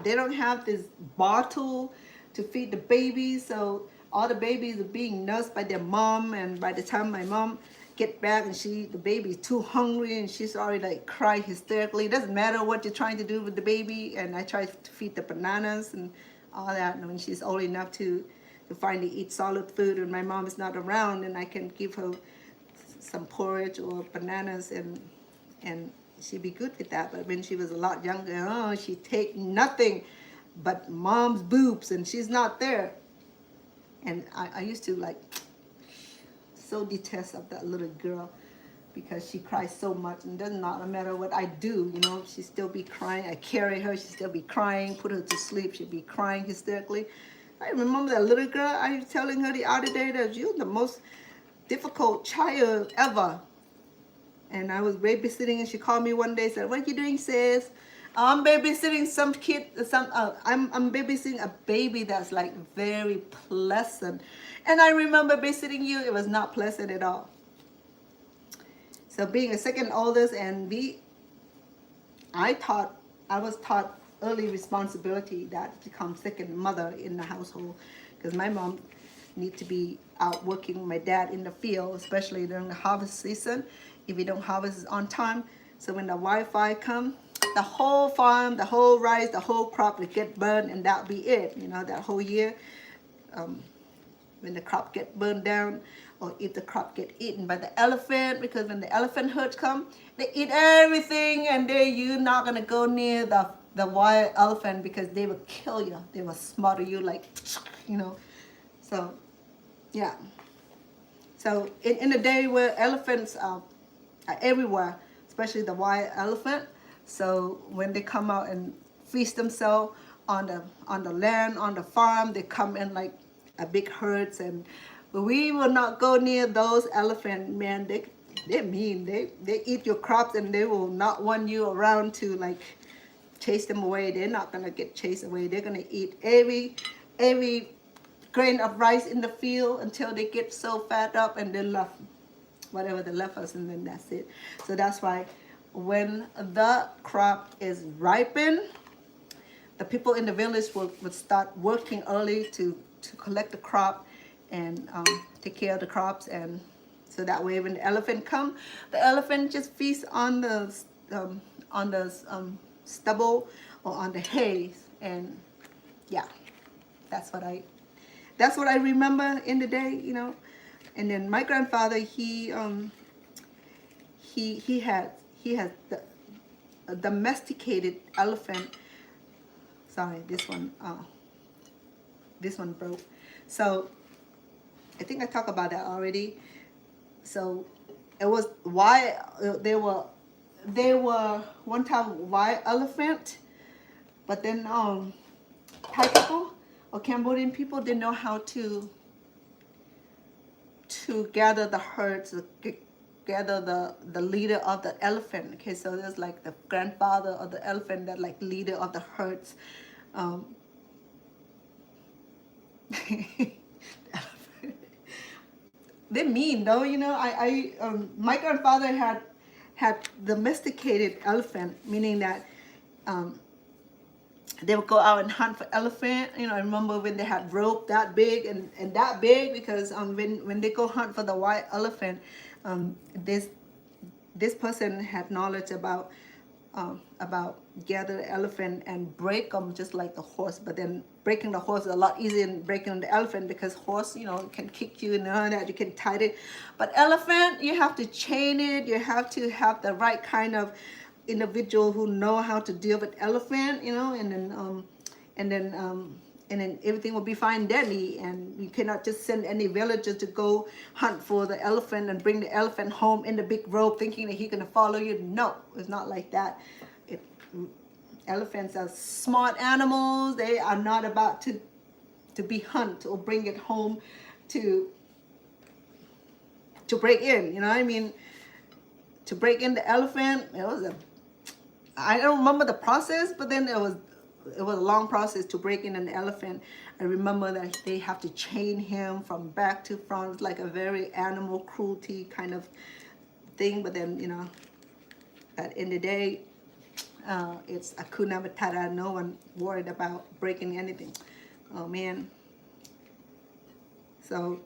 they don't have this bottle to feed the baby, so all the babies are being nursed by their mom. And by the time my mom get back, and the baby's too hungry, and she's already like crying hysterically. It doesn't matter what you're trying to do with the baby, and I try to feed the bananas and all that. And when she's old enough to finally eat solid food, and my mom is not around, and I can give her some porridge or bananas, and she'd be good with that. But when she was a lot younger, she take nothing but mom's boobs, and she's not there. And I used to so detest of that little girl, because she cries so much, and it does not matter what I do, you know, she still be crying. I carry her, she still be crying. Put her to sleep, she'd be crying hysterically. I remember that little girl. I was telling her the other day that you're the most difficult child ever. And I was babysitting, and she called me one day and said, "What are you doing, sis?" I'm babysitting some kid. I'm babysitting a baby that's like very pleasant. And I remember babysitting you. It was not pleasant at all. So being a second oldest, and I was taught early responsibility that become second mother in the household, because my mom need to be out working with my dad in the field, especially during the harvest season. If we don't harvest on time, so when the Wi-Fi come, the whole farm, the whole rice, the whole crop would get burned, and that'll be it. You know, that whole year. When the crop get burned down, or if the crop get eaten by the elephant, because when the elephant herds come, they eat everything, and you're not gonna go near the wild elephant, because they will kill you. They will smother you like, you know. So, yeah. So in the day where elephants are everywhere, especially the wild elephant. So when they come out and feast themselves on the land, on the farm, they come in like a big herds, and we will not go near those elephants, man. They're mean. They eat your crops, and they will not want you around to like chase them away. They're not gonna get chased away. They're gonna eat every grain of rice in the field until they get so fat up, and then left whatever they left us, and then that's it. So that's why when the crop is ripened, the people in the village would start working early to collect the crop and take care of the crops, and so that way when the elephant come, the elephant just feasts on the stubble or on the hay, and yeah, that's what I remember in the day, you know. And then my grandfather, he has a domesticated elephant. Sorry, this one broke. So I think I talked about that already. So it was why they were one time white elephant, but then Thai people or Cambodian people didn't know how to gather the herds, gather the leader of the elephant. Okay, so there's like the grandfather of the elephant, that like leader of the herds. They're mean though, you know. My grandfather had domesticated elephant, meaning that they would go out and hunt for elephant. You know, I remember when they had rope that big and that big, because when they go hunt for the white elephant, this person had knowledge about gather the elephant and break them just like the horse. But then breaking the horse is a lot easier than breaking the elephant, because horse, you know, can kick you and all that, you can tie it. But elephant, you have to chain it. You have to have the right kind of individual who know how to deal with elephant, you know, and then everything will be fine deadly. And you cannot just send any villager to go hunt for the elephant and bring the elephant home in the big rope thinking that he's gonna follow you. No, it's not like that. Elephants are smart animals. They are not about to be hunt or bring it home to break in, you know what I mean? To break in the elephant, I don't remember the process, but then it was a long process to break in an elephant. I remember that they have to chain him from back to front. It's like a very animal cruelty kind of thing. But then, you know, at the end of the day, it's Hakuna Matata. No one worried about breaking anything. Oh man. So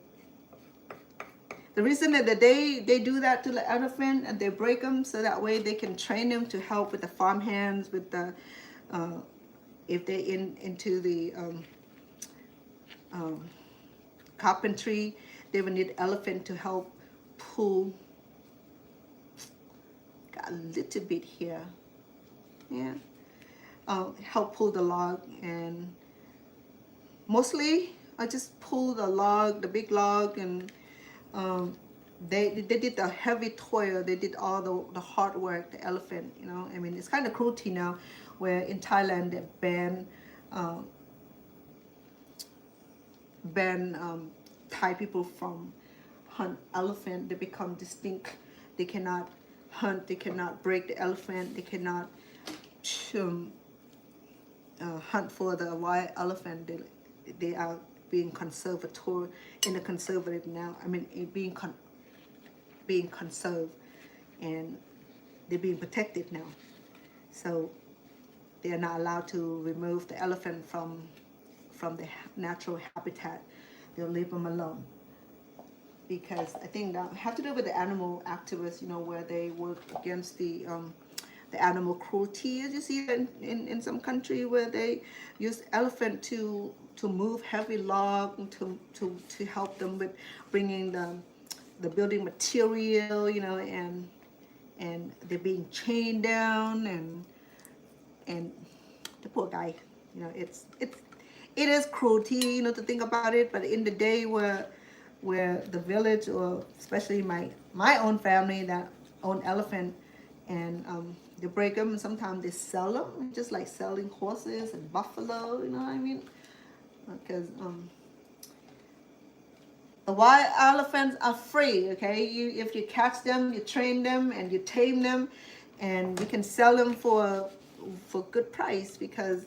the reason that they do that to the elephant and they break them, so that way they can train them to help with the farm hands, with the if they're into the carpentry, they will need elephant to help pull. Got a little bit here, yeah. Help pull the log, and mostly I just pull the log, the big log, and they did the heavy toil. They did all the hard work, the elephant, you know. I mean, it's kind of cruelty now, where in Thailand they ban ban Thai people from hunt elephant. They become distinct. They cannot hunt. They cannot break the elephant. They cannot hunt for the wild elephant. They are being conservator in the conservative now. I mean, being conserved, and they're being protected now. So they are not allowed to remove the elephant from the natural habitat. They'll leave them alone, because I think that have to do with the animal activists, where they work against the animal cruelty. As you see in some country where they use elephant to move heavy log to help them with bringing the building material, and they're being chained down, and the poor guy, it is cruelty, to think about it. But in the day where the village, or especially my own family that own elephant, and they break them, and sometimes they sell them, just like selling horses and buffalo, you know what I mean? Because the wild elephants are free, okay? If you catch them, you train them, and you tame them, and you can sell them for good price, because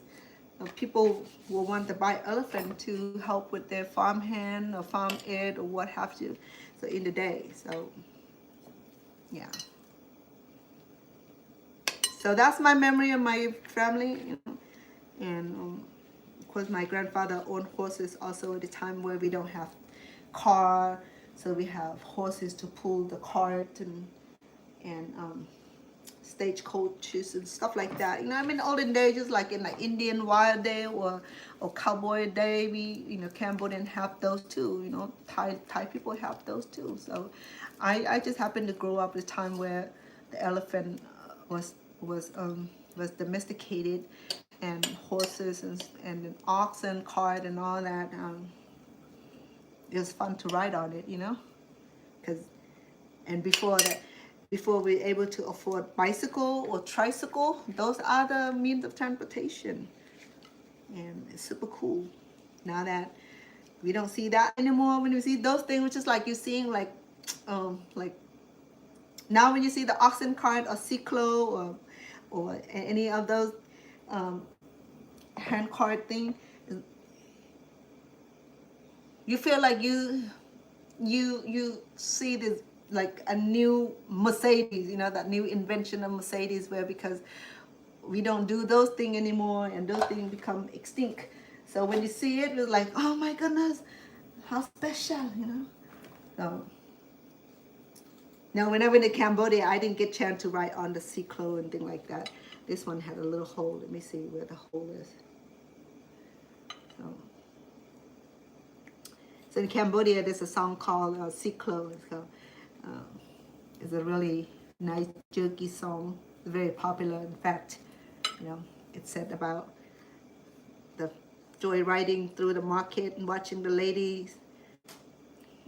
people will want to buy elephant to help with their farm hand or farm aid or what have you. So in the day, so yeah. So that's my memory of my family, and of course my grandfather owned horses also at the time where we don't have car, so we have horses to pull the cart and stagecoaches and stuff like that. Olden days, just like in the Indian wild day or cowboy day, we Cambodian have those too. Thai people have those too. So I just happened to grow up at a time where the elephant was domesticated, and horses and oxen, cart, and all that. It was fun to ride on it, and before that. Before we were able to afford bicycle or tricycle, those are the means of transportation, and it's super cool. Now that we don't see that anymore, when you see those things, which is like you're seeing like now when you see the oxen cart or cyclo or any of those hand cart thing, you feel like you see this like a new Mercedes, that new invention of Mercedes, where because we don't do those things anymore, and those things become extinct. So when you see it, it's like, oh my goodness, how special, So now when I went to Cambodia, I didn't get a chance to ride on the cyclo and thing like that. This one had a little hole. Let me see where the hole is. So in Cambodia, there's a song called cyclo. It's a really nice, jerky song. It's very popular. In fact, it's said about the joy riding through the market and watching the ladies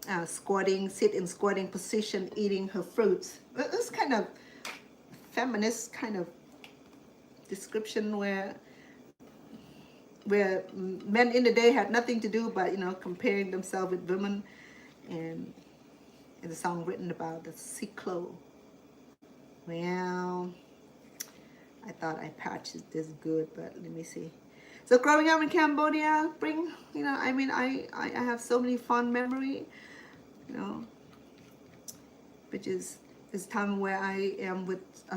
sit in squatting position, eating her fruits. It's kind of feminist kind of description where men in the day had nothing to do but comparing themselves with women, and the song written about the cyclo. Well, I thought I patched this good, but let me see. So growing up in Cambodia, I have so many fond memory, which is this time where I am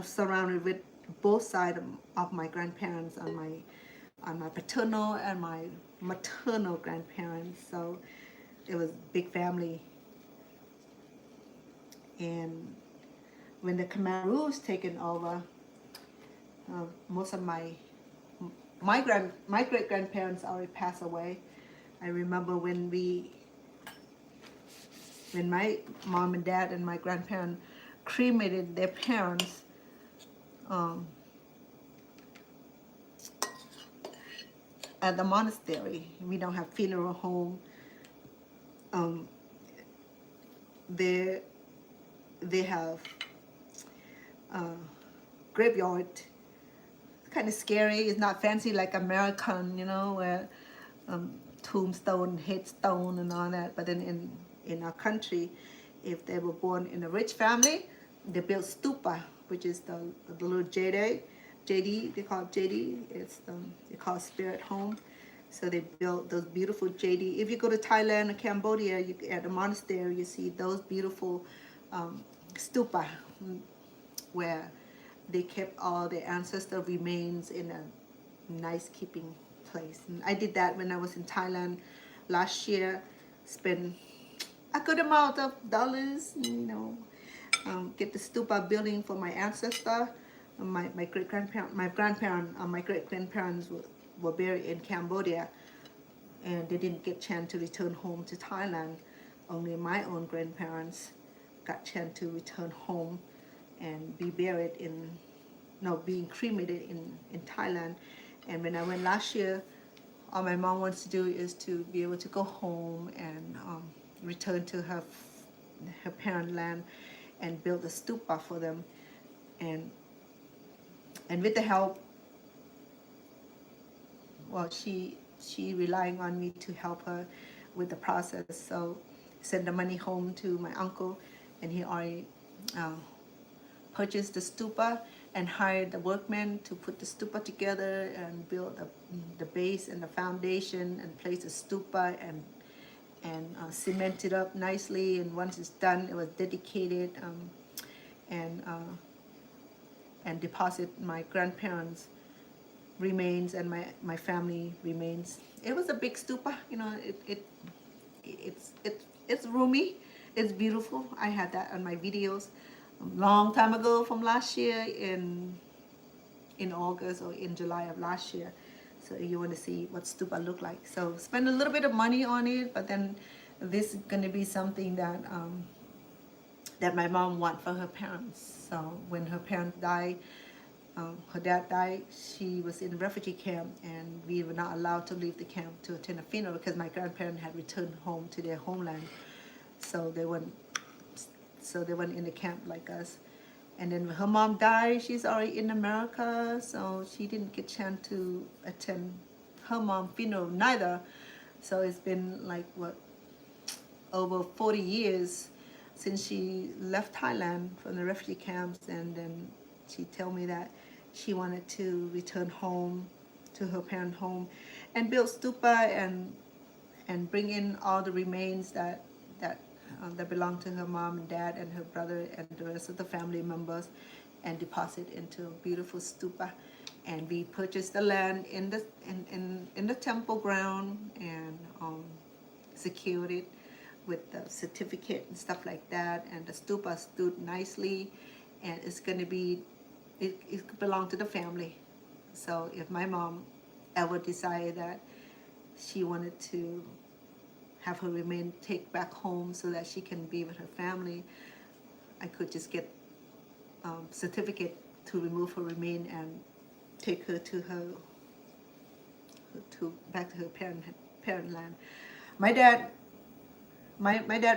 surrounded with both sides of my grandparents on my paternal and my maternal grandparents. So it was a big family. And when the Khmer Rouge taken over, most of my great grandparents already passed away. I remember when my mom and dad and my grandparents cremated their parents, at the monastery. We don't have funeral home. They have graveyard. It's kind of scary. It's not fancy like American, where tombstone, headstone, and all that. But then in our country, if they were born in a rich family, they built stupa, which is the little JD, they call it JD. It's they call it spirit home. So they built those beautiful JD. If you go to Thailand or Cambodia, at the monastery, you see those beautiful stupa where they kept all their ancestor remains in a nice keeping place. And I did that when I was in Thailand last year. Spent a good amount of dollars, get the stupa building for my ancestor. My great grandparents, my great grandparents were buried in Cambodia, and they didn't get chance to return home to Thailand. Only my own grandparents got chance to return home and be buried being cremated in Thailand. And when I went last year, all my mom wants to do is to be able to go home and return to her parent land and build a stupa for them. And with the help, well, she relying on me to help her with the process. So send the money home to my uncle, and he already purchased the stupa and hired the workmen to put the stupa together and build the base and the foundation and place the stupa and cement it up nicely. And once it's done, it was dedicated and deposit my grandparents' remains and my family remains. It was a big stupa, it's roomy, it's beautiful. I had that on my videos a long time ago from last year in August or in July of last year. So you want to see what stupa look like. So spend a little bit of money on it, but then this is going to be something that that my mom want for her parents. So when her parents died, her dad died, she was in a refugee camp, and we were not allowed to leave the camp to attend a funeral because my grandparents had returned home to their homeland. So they weren't in the camp like us. And then when her mom died, she's already in America, so she didn't get a chance to attend her mom's funeral neither. So it's been like over 40 years since she left Thailand from the refugee camps. And then she told me that she wanted to return home to her parent home and build stupa and bring in all the remains that belong to her mom and dad and her brother and the rest of the family members, and deposit into a beautiful stupa. And we purchased the land in the temple ground and secured it with the certificate and stuff like that. And the stupa stood nicely, and it's going to be, it belonged to the family. So if my mom ever decided that she wanted to have her remain take back home so that she can be with her family, I could just get certificate to remove her remain and take her to back to her parent land. My dad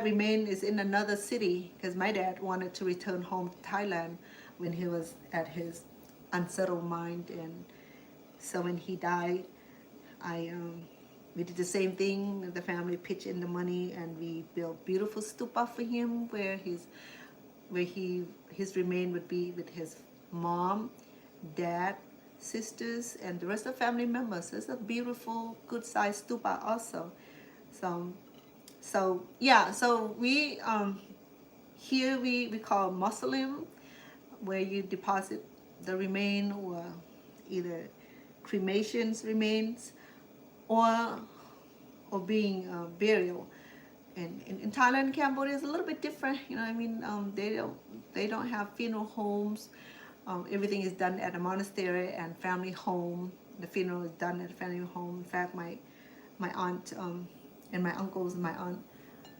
remain is in another city because my dad wanted to return home to Thailand when he was at his unsettled mind. And so when he died, we did the same thing. The family pitched in the money, and we built beautiful stupa for him where his remain would be with his mom, dad, sisters, and the rest of the family members. It's a beautiful, good sized stupa also. So we here we call mausoleum, where you deposit the remain, or either cremations remains, or being burial. And in Thailand and Cambodia is a little bit different. They don't have funeral homes. Everything is done at a monastery and family home. The funeral is done at a family home. In fact, my aunt and my uncles and my aunt,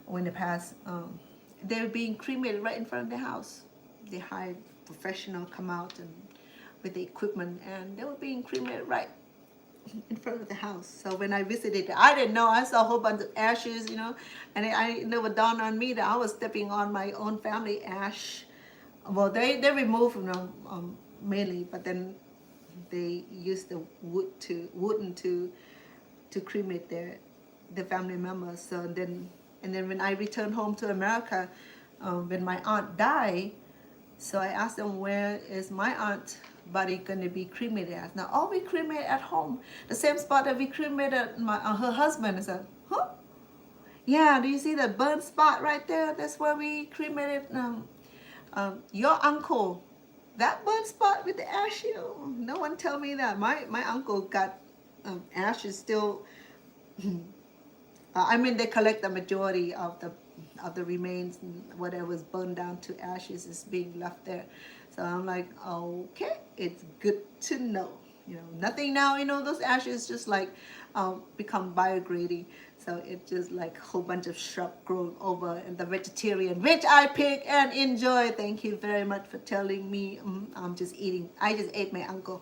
when they passed, they were being cremated right in front of their house. They hired professionals come out and with the equipment, and they were being cremated right in front of the house. So when I visited, I didn't know. I saw a whole bunch of ashes, and it never dawned on me that I was stepping on my own family ash. Well, they removed them mainly, but then they used the wooden to to cremate their family members. So then when I returned home to America, when my aunt died, so I asked them, where is my aunt body going to be cremated at? Now, oh, we cremate at home, the same spot that we cremated her husband. I said, huh? Yeah, do you see that burn spot right there? That's where we cremated your uncle. That burn spot with the ash, no one tell me that. My uncle got ashes still. I mean, they collect the majority of the remains, whatever was burned down to ashes is being left there. So I'm like, okay, it's good to know. Nothing now, those ashes just like become biodegrading. So it's just like a whole bunch of shrub grown over and the vegetarian, which I pick and enjoy. Thank you very much for telling me. I'm just eating. I just ate my uncle.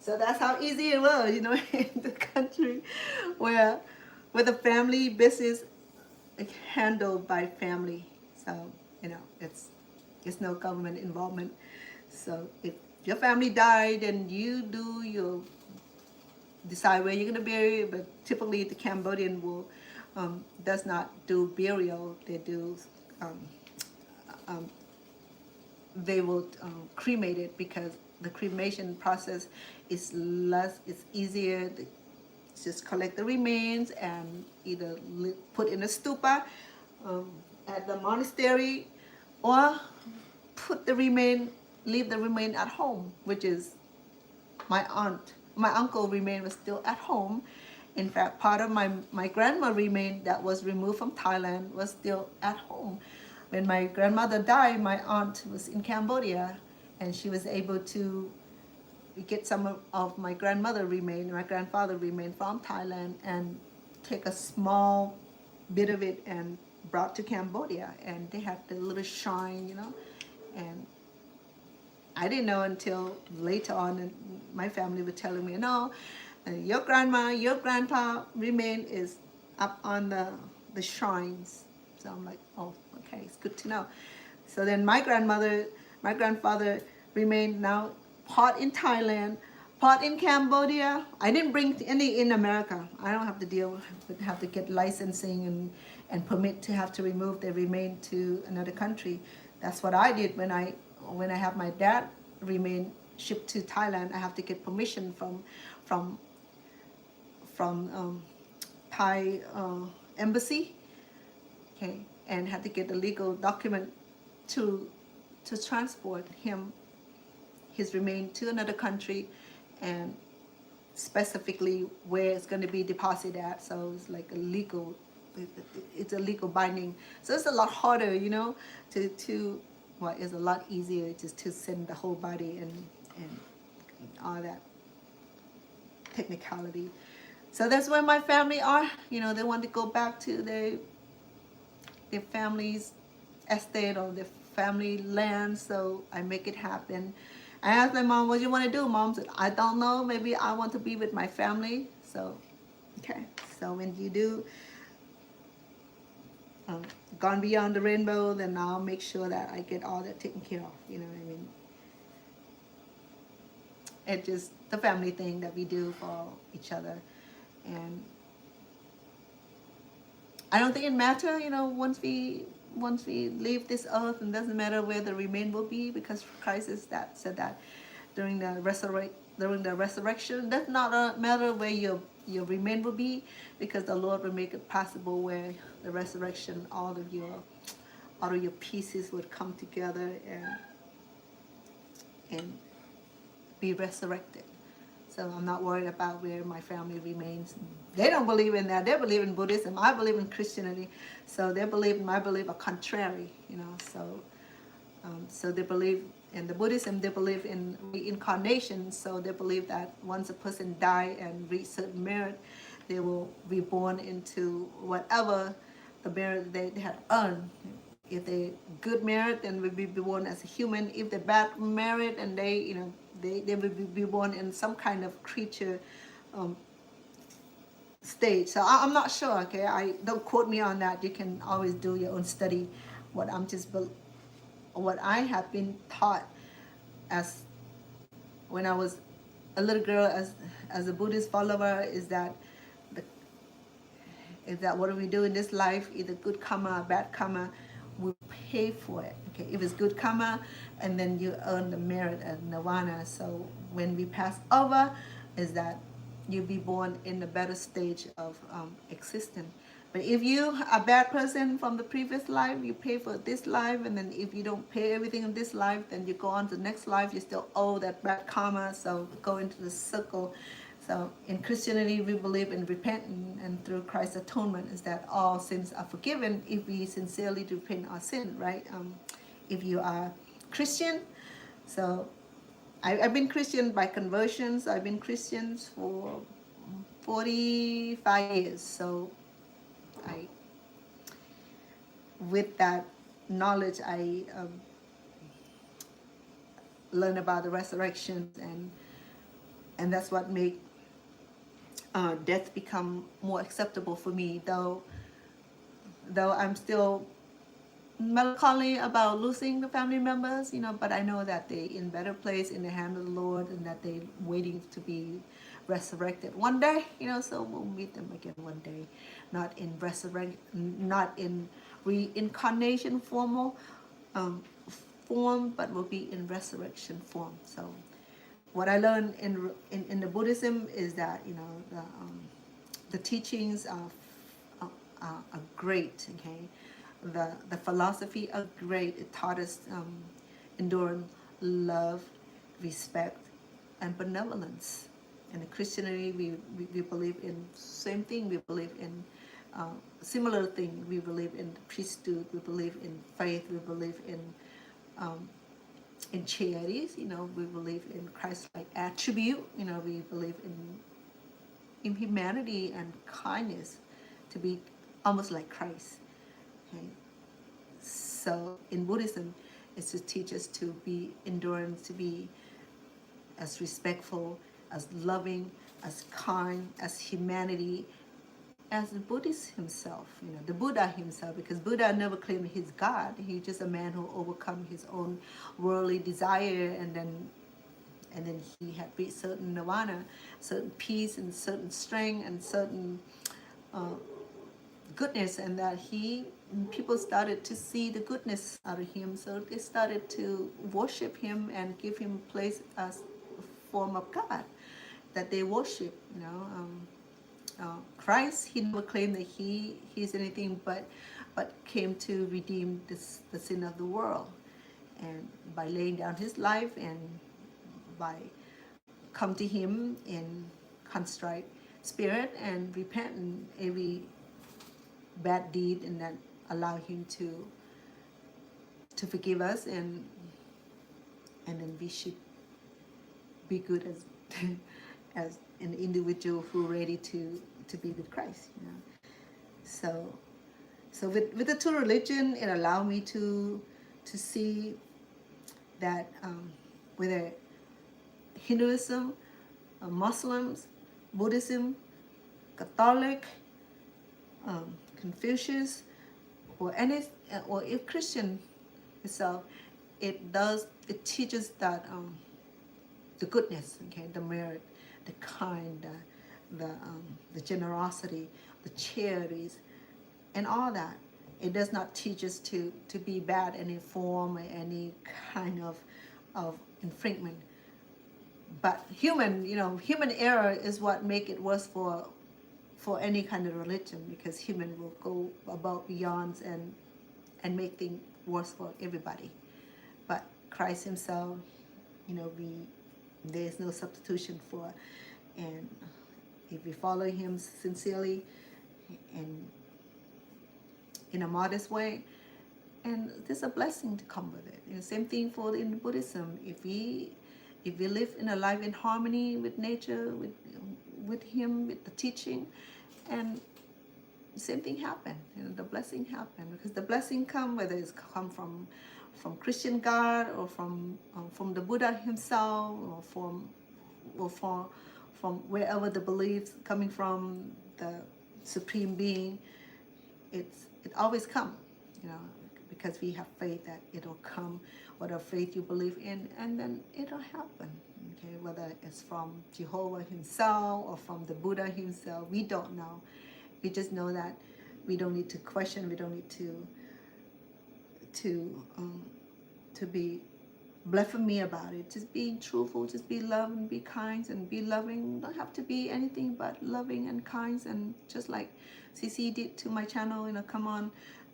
So that's how easy it was, in the country where the family business handled by family. So, it's no government involvement. So if your family died and you decide where you're going to bury, but typically the Cambodian does not do burial. They do, they will cremate it because the cremation process is it's easier. Just collect the remains and either put in a stupa at the monastery, or leave the remain at home, which is my uncle remain was still at home. In fact, part of my grandma remain that was removed from Thailand was still at home. When my grandmother died, my aunt was in Cambodia, and she was able to get some of my grandfather remain from Thailand and take a small bit of it and brought to Cambodia, and they had the little shrine, and I didn't know until later on, and my family were telling me, no, your grandma, your grandpa remain is up on the shrines. So I'm like, oh, okay, it's good to know. So then my grandfather remained now part in Thailand, part in Cambodia. I didn't bring any in America. I don't have to have to get licensing and permit to have to remove their remain to another country. That's what I did when I have my dad remain shipped to Thailand. I have to get permission from Thai embassy, okay, and had to get a legal document to transport his remain to another country, and specifically where it's going to be deposited at. So it's like it's a legal binding. So it's a lot harder, it's a lot easier just to send the whole body and all that technicality. So that's where my family are. They want to go back to their family's estate or their family land. So I make it happen. I asked my mom, what do you want to do? Mom said, I don't know. Maybe I want to be with my family. So, okay. So when you do Gone Beyond the Rainbow, then I'll make sure that I get all that taken care of. You know what I mean? It's just the family thing that we do for each other. And I don't think it matters, once we leave this earth, and doesn't matter where the remain will be, because Christ said that during the resurrection, does not matter where your remain will be, because the Lord will make it possible where the resurrection, all of your pieces would come together and be resurrected. So I'm not worried about where my family remains. They don't believe in that. They believe in Buddhism. I believe in Christianity. So their belief and my belief are contrary, So they believe in the Buddhism, they believe in reincarnation. So they believe that once a person dies and reach certain merit, they will be born into whatever the merit they had earned. If they good merit, then will be born as a human. If they bad merit, and they will be born in some kind of creature stage. So I'm not sure. Okay, I don't quote me on that. You can always do your own study. What I have been taught as when I was a little girl as a Buddhist follower is that what we do in this life, either good karma or bad karma, we pay for it. Okay, if it's good karma, and then you earn the merit of nirvana. So when we pass over, is that you be born in a better stage of existence. But if you are a bad person from the previous life, you pay for this life, and then if you don't pay everything in this life, then you go on to the next life, you still owe that bad karma, so go into the circle. So in Christianity, we believe in repentance, and through Christ's atonement is that all sins are forgiven if we sincerely repent our sin, right? If you are Christian, so I've been Christian by conversion, so I've been Christian for 45 years. So I, with that knowledge, I learned about the resurrection, and that's what made death become more acceptable for me. Though I'm still melancholy about losing the family members, but I know that they in better place in the hand of the Lord, and that they waiting to be resurrected one day, so we'll meet them again one day, not in reincarnation formal form, but will be in resurrection form. So what I learned in the Buddhism is that the teachings are great. Okay, the philosophy are great. It taught us endurance, love, respect, and benevolence. And in Christianity, we believe in same thing. We believe in similar thing. We believe in priesthood. We believe in faith. We believe in charities. We believe in Christ-like attribute. We believe in humanity and kindness, to be almost like Christ. Okay. So in Buddhism, it's to teach us to be endurance, to be as respectful, as loving, as kind, as humanity, as the Buddhist himself, the Buddha himself, because Buddha never claimed he's God. He's just a man who overcome his own worldly desire, and then he had reached certain nirvana, certain peace, and certain strength, and certain goodness, and that people started to see the goodness out of him, so they started to worship him and give him place as a form of God that they worship. Christ, he never claimed that he's anything but came to redeem the sin of the world, and by laying down his life, and by come to him in contrite spirit and repent in every bad deed, and then allow him to forgive us, and then we should be good as an individual who ready to be with Christ. So with the two religion, it allowed me to see that whether Hinduism, Muslims, Buddhism, Catholic, Confucius, or if Christian itself, it teaches that the goodness, okay, the merit, the kind, the generosity, the charities, and all that. It does not teach us to be bad in any form or any kind of infringement. But human error is what make it worse for any kind of religion, because human will go above beyond and make things worse for everybody. But Christ himself, there's no substitution for, and if we follow him sincerely and in a modest way, and there's a blessing to come with it. Same thing in Buddhism. If we live in a life in harmony with nature, with him, with the teaching, and same thing happen. The blessing happen, because the blessing come whether it's come from Christian God, or from the Buddha himself, or from wherever the beliefs coming from, the supreme being. It always come, because we have faith that it'll come, whatever faith you believe in, and then it'll happen. okay, whether it's from Jehovah himself or from the Buddha himself, we don't know. We just know that we don't need to question, we don't need to be blasphemy about it. Just being truthful, just be loving, be kind, and be loving. Don't have to be anything but loving and kind. And just like CC did to my channel, come on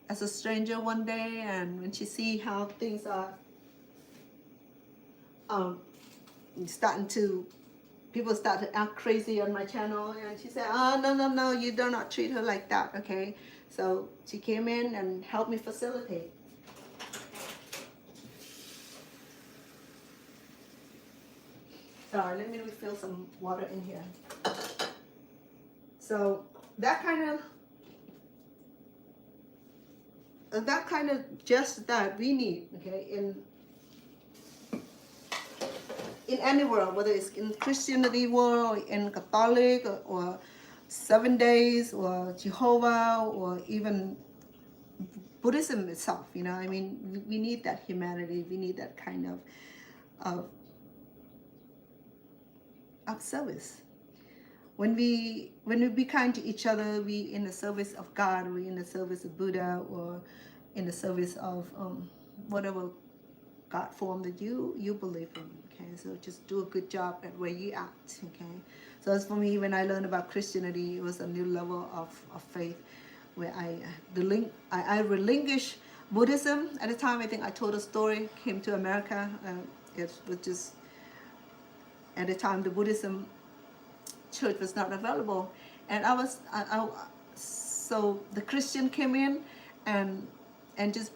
as a stranger one day, and when she see how things are starting to, people start to act crazy on my channel, and she said, oh, no, you do not treat her like that, okay? So she came in and helped me facilitate. Sorry, let me refill some water in here. So that kind of just that we need, okay, in any world, whether it's in Christianity world, or in Catholic, or 7 days, or Jehovah, or even Buddhism itself. I mean, we need that humanity. We need that kind of service. When we be kind to each other, we in the service of God, we in the service of Buddha, or in the service of whatever God form that you believe in. Okay, so just do a good job at where you at. Okay, so as for me, when I learned about Christianity, it was a new level of faith, where I relinquished Buddhism. At the time, I think I told a story. Came to America. It was just, at the time, the Buddhism church was not available, and so the Christian came in and just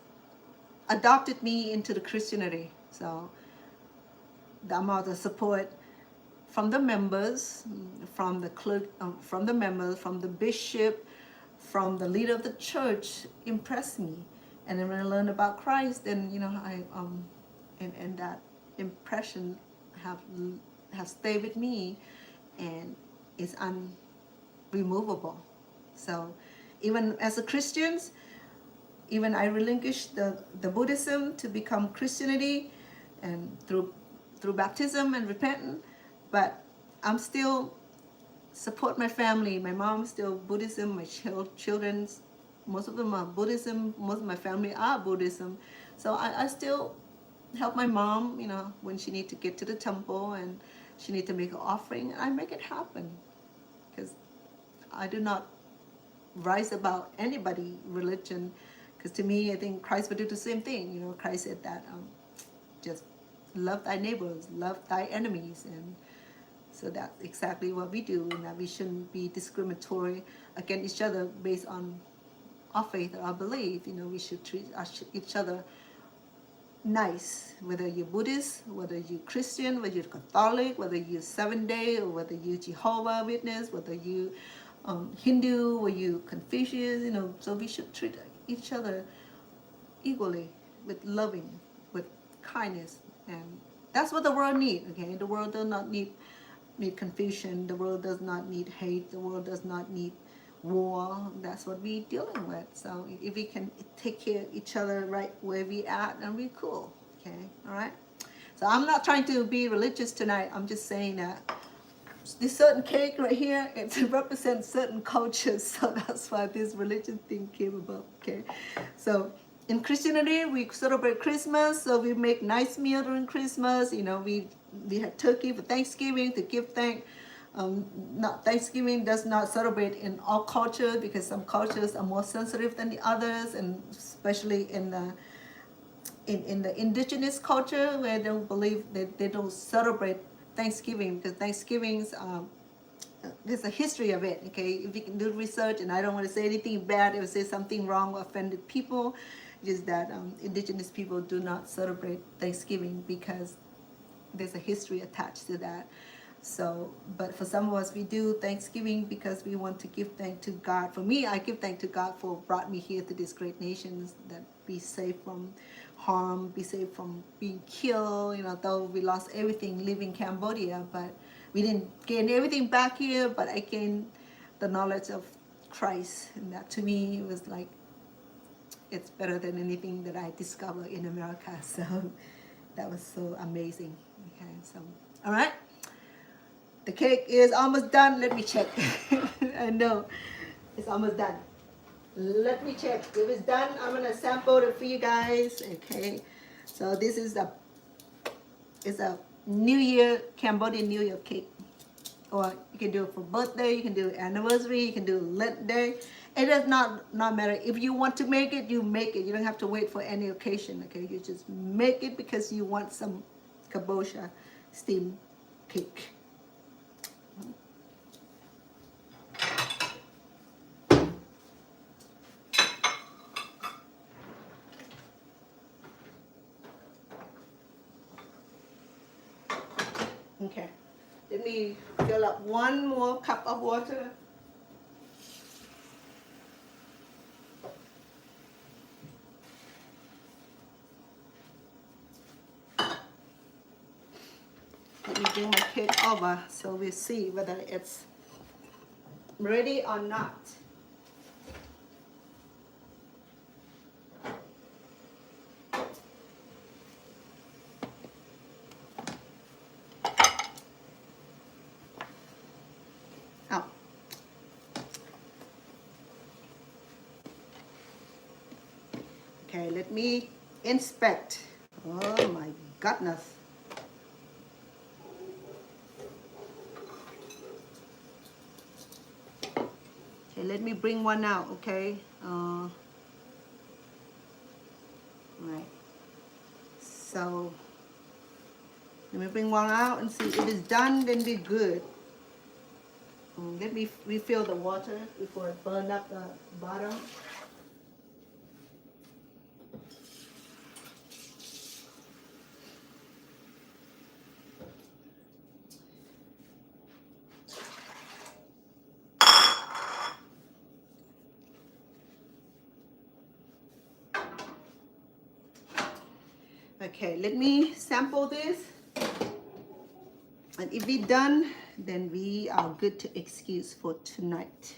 adopted me into the Christianity. So the amount of support from the members, from the clerk, from the members, from the bishop, from the leader of the church impressed me. And then when I learned about Christ, then and that impression have stayed with me, and it's unremovable. So even as a Christian, even I relinquished the Buddhism to become Christianity, and through baptism and repentance, but I'm still support my family. My mom's still Buddhism, my children, most of them are Buddhism, most of my family are Buddhism. So I still help my mom, when she need to get to the temple and she need to make an offering, I make it happen. Because I do not rise about anybody religion, because to me, I think Christ would do the same thing. Christ said that just love thy neighbors, love thy enemies, and so that's exactly what we do, and that we shouldn't be discriminatory against each other based on our faith or our belief. We should treat each other nice, whether you're Buddhist, whether you're Christian, whether you're Catholic, whether you're 7 Day, or whether you're Jehovah Witness, whether you Hindu, or you Confucius. So we should treat each other equally, with loving, with kindness, and that's what the world needs. Okay, the world does not need confusion. The world does not need hate. The world does not need war. That's what we're dealing with. So if we can take care of each other right where we at, then we're cool. Okay, all right. So I'm not trying to be religious tonight. I'm just saying that this certain cake right here, it represents certain cultures. So that's why this religion thing came about. Okay, so in Christianity, we celebrate Christmas, so we make nice meal during Christmas. We have turkey for Thanksgiving to give thanks. Not Thanksgiving does not celebrate in all cultures, because some cultures are more sensitive than the others, and especially in the indigenous culture, where they don't believe that they don't celebrate Thanksgiving, because Thanksgiving's there's a history of it. Okay, if you can do research, and I don't want to say anything bad or say something wrong or offended people, just that indigenous people do not celebrate Thanksgiving because there's a history attached to that. So, but for some of us, we do Thanksgiving because we want to give thanks to God. For me, I give thanks to God for brought me here to this great nation, that be safe from harm, be safe from being killed. Though we lost everything living in Cambodia, but we didn't gain everything back here. But I gained the knowledge of Christ, and that to me was like, it's better than anything that I discovered in America. So that was so amazing. Okay, so All right. The cake is almost done. Let me check. I know it's almost done. Let me check. If it's done, I'm gonna sample it for you guys. Okay. So this is a New Year Cambodian New Year cake. Or you can do it for birthday, you can do anniversary, you can do Lent day. It does not matter. If you want to make it, you make it. You don't have to wait for any occasion, okay? You just make it because you want some Kabocha steamed cake. Okay, let me fill up one more cup of water. Let me bring my cake over so we'll see whether it's ready or not. Oh. Okay, let me inspect. Oh my goodness. Okay, let me bring one out, okay? Right. So, let me bring one out and see if it's done, then we're good. Let me refill the water before it burn up the bottom. Okay, let me sample this. And if we're done, then we are good to excuse for tonight.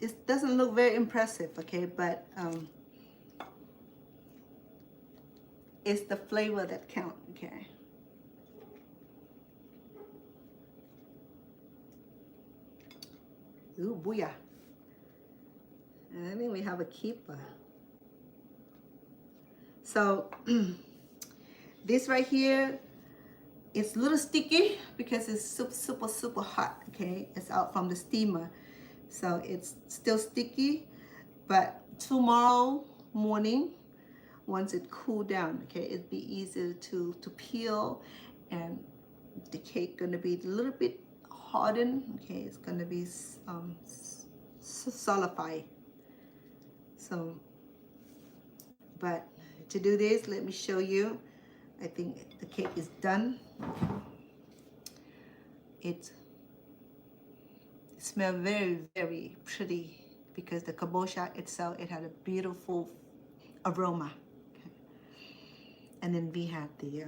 It doesn't look very impressive, okay, but it's the flavor that counts, okay. Ooh, booyah. And I think we have a keeper. So this right here, it's a little sticky because it's super hot, okay? It's out from the steamer. So it's still sticky, but tomorrow morning, once it cool down, okay, it'd be easier to peel, and the cake gonna be a little bit hardened, okay? It's gonna be solidified. So, but to do this, let me show you. I think the cake is done. It smells very pretty because the kabocha itself, it had a beautiful aroma. Okay. And then we had the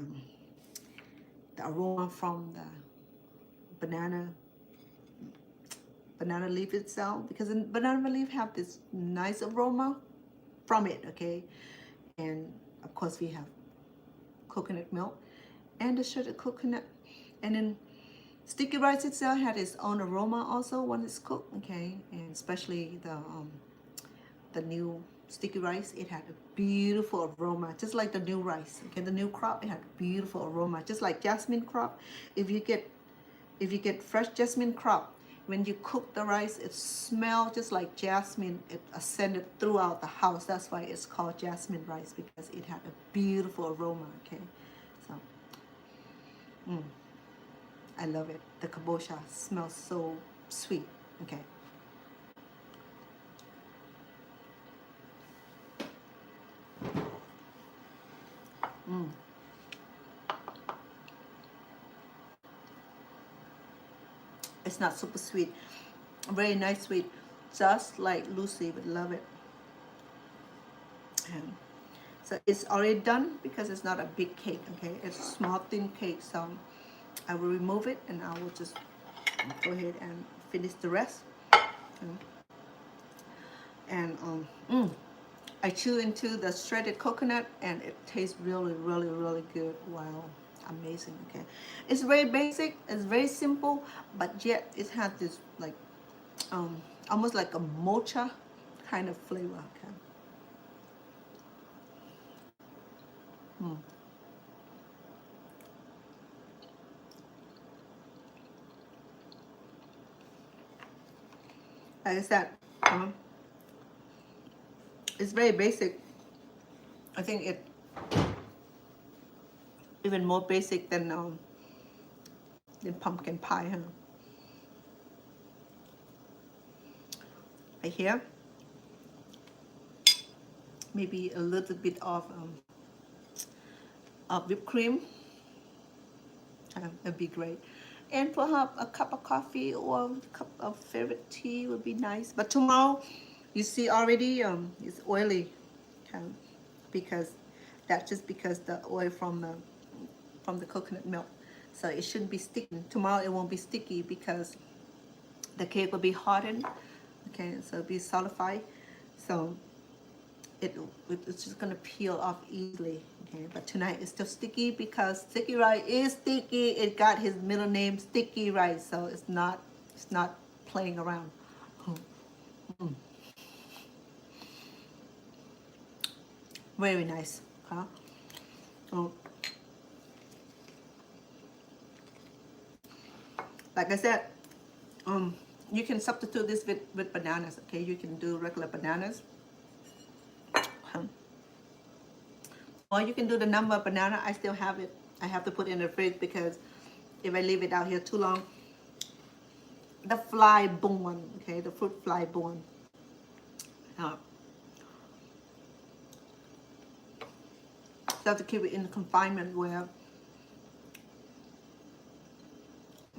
aroma from the banana leaf itself, because the banana leaf have this nice aroma from it, okay? And of course we have coconut milk and the shredded coconut, and then sticky rice itself had its own aroma also when it's cooked, okay? And especially the new sticky rice, it had a beautiful aroma, just like the new rice, okay? The new crop, it had a beautiful aroma, just like jasmine crop. If you get fresh jasmine crop, when you cook the rice, it smells just like jasmine. It ascended throughout the house. That's why it's called jasmine rice, because it had a beautiful aroma, okay? So, I love it. The kabocha smells so sweet, okay? It's not super sweet. Very nice sweet. Just like Lucy would love it. And so it's already done because it's not a big cake, okay? It's a small thin cake, so I will remove it and I will just go ahead and finish the rest. And I chew into the shredded coconut and it tastes really, really, really good. Wow, amazing. Okay, it's very basic, it's very simple, but yet it has this like almost like a mocha kind of flavor. Okay. Like I said, it's very basic. I think it even more basic than pumpkin pie, huh? Right here, maybe a little bit of whipped cream. That'd be great. And perhaps a cup of coffee or a cup of favorite tea would be nice. But tomorrow, you see already it's oily, because that's just because the oil from the coconut milk. So it shouldn't be sticky. Tomorrow it won't be sticky because the cake will be hardened. Okay, so it'll be solidified. So it's just gonna peel off easily. Okay, but tonight it's still sticky because sticky rice is sticky. It got his middle name, Sticky Rice, so it's not playing around. Very nice, huh? Oh. Like I said, you can substitute this with bananas. Okay, you can do regular bananas. Or you can do the number of banana. I still have it. I have to put it in the fridge because if I leave it out here too long, the fly born, okay, the fruit fly born. So have to keep it in confinement where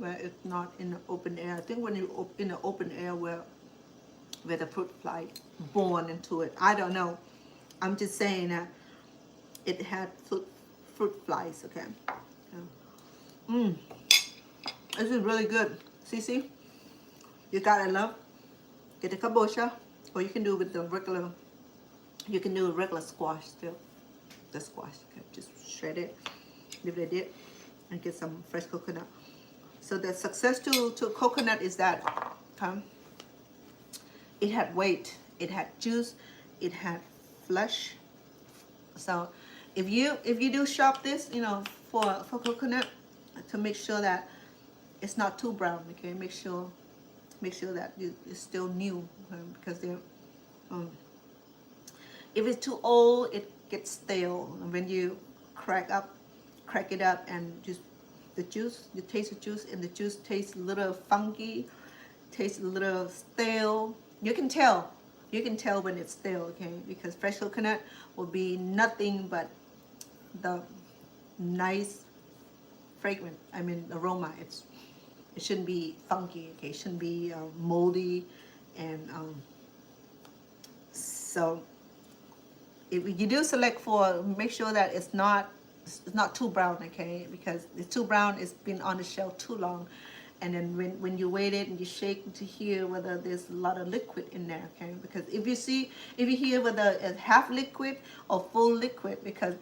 it's not in the open air. I think when you in the open air where the fruit fly born into it. I don't know. I'm just saying that it had fruit flies, okay? This is really good. See? You gotta love. Get the kabocha, or you can do with the regular. You can do a regular squash still. The squash, okay? Just shred it, leave it there, and get some fresh coconut. So the success to coconut is that it had weight, it had juice, it had flesh. So if you do shop this, for coconut, to make sure that it's not too brown, okay? Make sure that it's still new, because they're if it's too old, it gets stale. And when you crack it up, and just the juice, you taste the juice, and the juice tastes a little funky, tastes a little stale. You can tell when it's stale, okay? Because fresh coconut will be nothing but the nice fragrant, aroma. It shouldn't be funky, okay? It shouldn't be moldy, and so if you do select for, make sure that it's not too brown, okay? Because it's too brown, it's been on the shelf too long. And then when you wait it and you shake to hear whether there's a lot of liquid in there, okay? Because if you hear whether it's half liquid or full liquid, because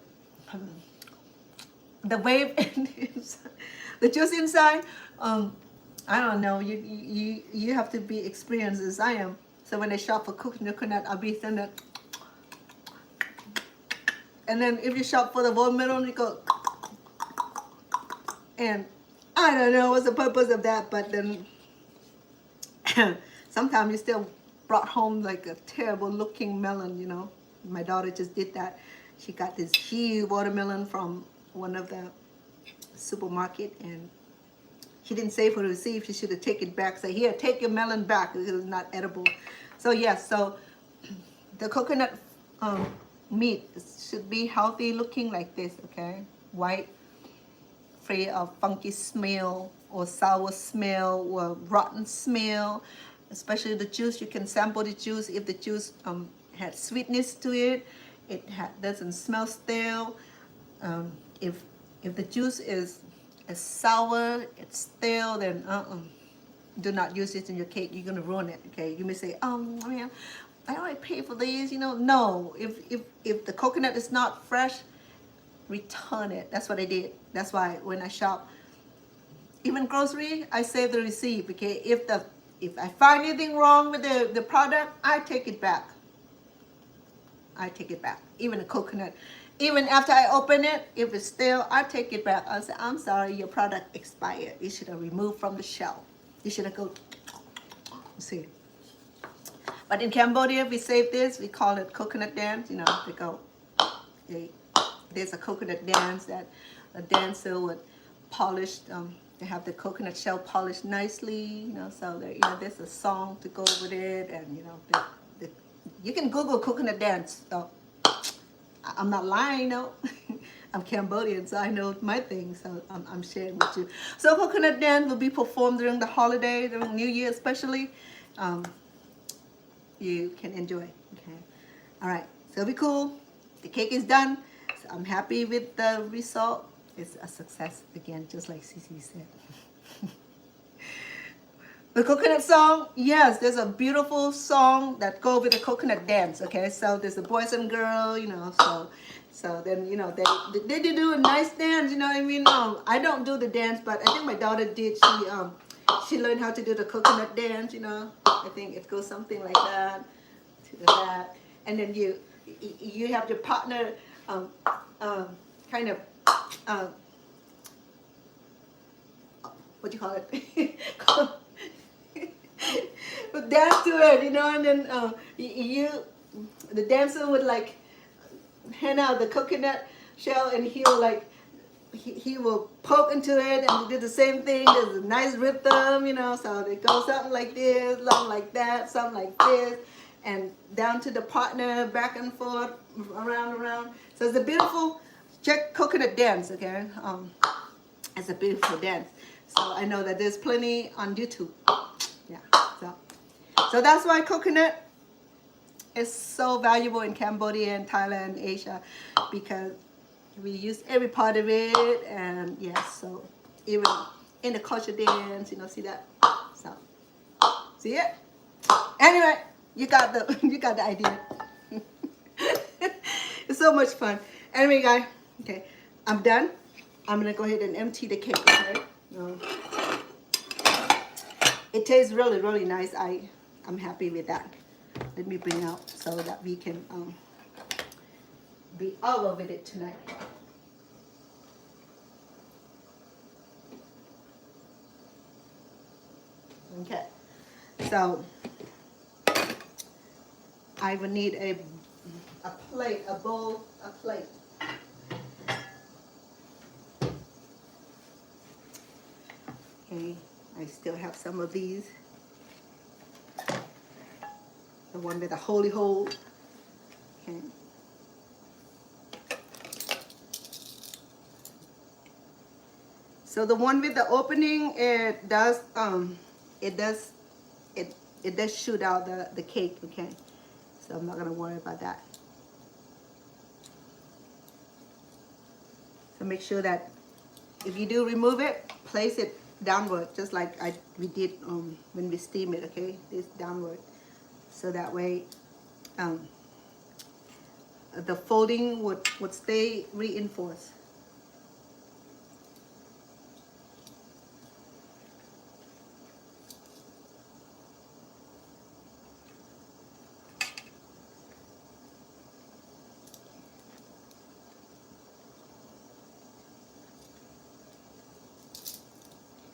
the wave is the juice inside, I don't know. You have to be experienced as I am. So when they shop for coconut, I'll be saying that. And then if you shop for the watermelon, you go, and I don't know what's the purpose of that, but then sometimes you still brought home like a terrible looking melon, My daughter just did that. She got this huge watermelon from one of the supermarket, and she didn't save for the receipt. She should have taken it back. Say, here, take your melon back. It was not edible. So yes, so the coconut meat should be healthy looking like this, okay? White, free of funky smell or sour smell or rotten smell. Especially the juice, you can sample the juice. If the juice had sweetness to it, doesn't smell stale. If the juice is it's sour, it's stale, then do not use it in your cake. You're gonna ruin it. Okay, you may say, man, I already paid for these, you know. No, if the coconut is not fresh, return it. That's what I did. That's why when I shop, even grocery, I save the receipt. Okay, if I find anything wrong with the product, I take it back. I take it back. Even the coconut, even after I open it, if it's stale, I take it back. I say, I'm sorry, your product expired. You should have removed from the shelf. You should have go. See. But in Cambodia, we save this. We call it coconut dance. You know, they go. There's a coconut dance that a dancer would polish. They have the coconut shell polished nicely. You know, so there, you know, there's a song to go with it, and you know, you can Google coconut dance. So I'm not lying, no. I'm Cambodian, so I know my thing. So I'm sharing with you. So coconut dance will be performed during the holiday, during New Year especially. You can enjoy. Okay. All right. So it'll be cool. The cake is done. So I'm happy with the result. It's a success again, just like Cici said. The coconut song, yes, there's a beautiful song that goes with the coconut dance. Okay, so there's a boys and girl, you know. So then you know they do a nice dance. You know what I mean? I don't do the dance, but I think my daughter did. She learned how to do the coconut dance. You know, I think it goes something like that, to that, and then you have your partner, kind of. What do you call it? But dance to it, you know, and then the dancer would like hand out the coconut shell, and he will poke into it, and do the same thing. There's a nice rhythm, you know, so they go something like this, something like that, something like this, and down to the partner, back and forth, around. So it's a beautiful, check coconut dance, okay? It's a beautiful dance. So I know that there's plenty on YouTube. Yeah, so that's why coconut is so valuable in Cambodia and Thailand, Asia, because we use every part of it, and yes, so even in the culture dance, you know, see that? So, see it? Anyway, you got the idea. It's so much fun. Anyway, guys, okay, I'm done. I'm gonna go ahead and empty the cake, okay? It tastes really, really nice. I'm happy with that. Let me bring out so that we can be over with it tonight. Okay, so I will need a plate, a bowl, a plate. Okay, I still have some of these. The one with the holy hole. Okay. So the one with the opening, it does shoot out the cake, okay? So I'm not gonna worry about that. So make sure that if you do remove it, place it downward, just like we did when we steam it, okay? This downward, so that way the folding would stay reinforced.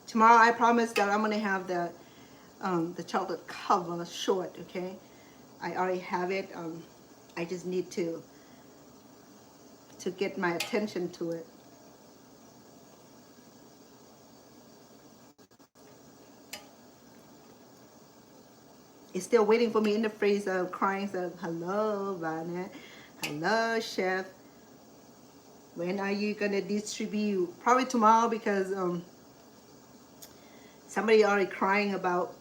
Tomorrow I promise that I'm gonna have the chocolate cover short, okay? I already have it. I just need to get my attention to it. It's still waiting for me in the freezer, crying, so hello, Vanette. Hello, chef. When are you gonna distribute? Probably tomorrow, because somebody already crying about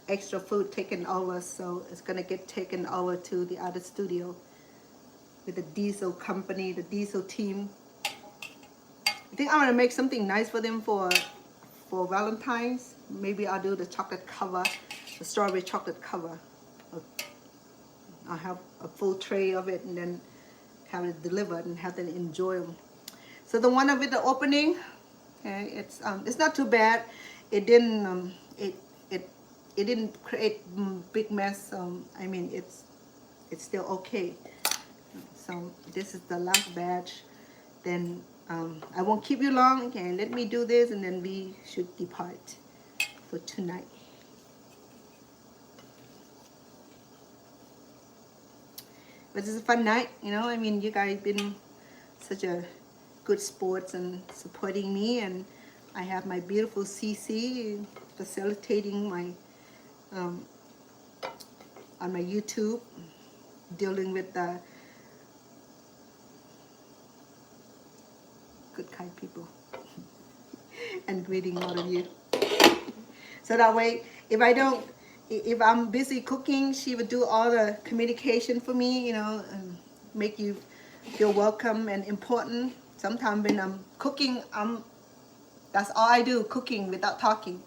extra food taken over, so it's gonna get taken over to the other studio with the diesel company, the diesel team. I think I'm gonna make something nice for them for Valentine's. Maybe I'll do the chocolate cover, the strawberry chocolate cover. I'll have a full tray of it and then have it delivered and have them enjoy them. So the one with the opening, okay, it's not too bad. It didn't it didn't create big mess. I mean it's still okay. So this is the last batch. Then I won't keep you long. Okay, let me do this and then we should depart for tonight. But this is a fun night, you know. I mean, you guys been such a good sports and supporting me, and I have my beautiful CC facilitating my on my YouTube, dealing with the good kind people and greeting all of you. So that way, if I'm busy cooking, she would do all the communication for me, you know, and make you feel welcome and important. Sometimes when I'm cooking, that's all I do, cooking without talking.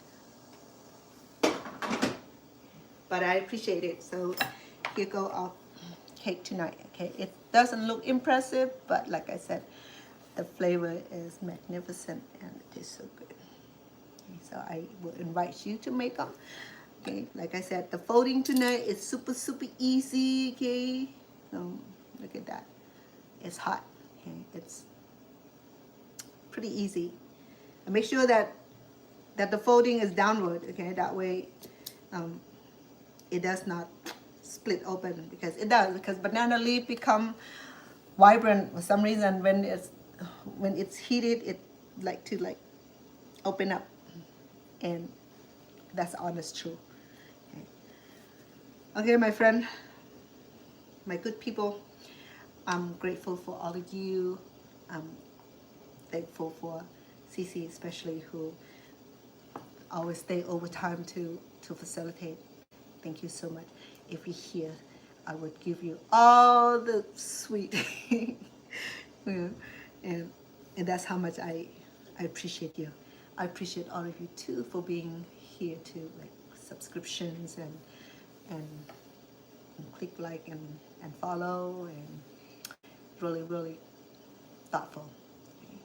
But I appreciate it. So here go our cake tonight. Okay, it doesn't look impressive, but like I said, the flavor is magnificent and it is so good. Okay, so I will invite you to make them. Okay, like I said, the folding tonight is super easy. Okay, so look at that. It's hot. Okay, it's pretty easy. And make sure that the folding is downward. Okay, that way it does not split open, because it does, because banana leaf become vibrant for some reason when it's heated. It like to open up, and that's honest truth. Okay, my friend, my good people, I'm grateful for all of you. I'm thankful for Cece especially, who always stay overtime to facilitate. Thank you so much. If you're here, I would give you all the sweet, yeah, and that's how much I appreciate you. I appreciate all of you too for being here too, like subscriptions and click like and follow, and really thoughtful. Okay.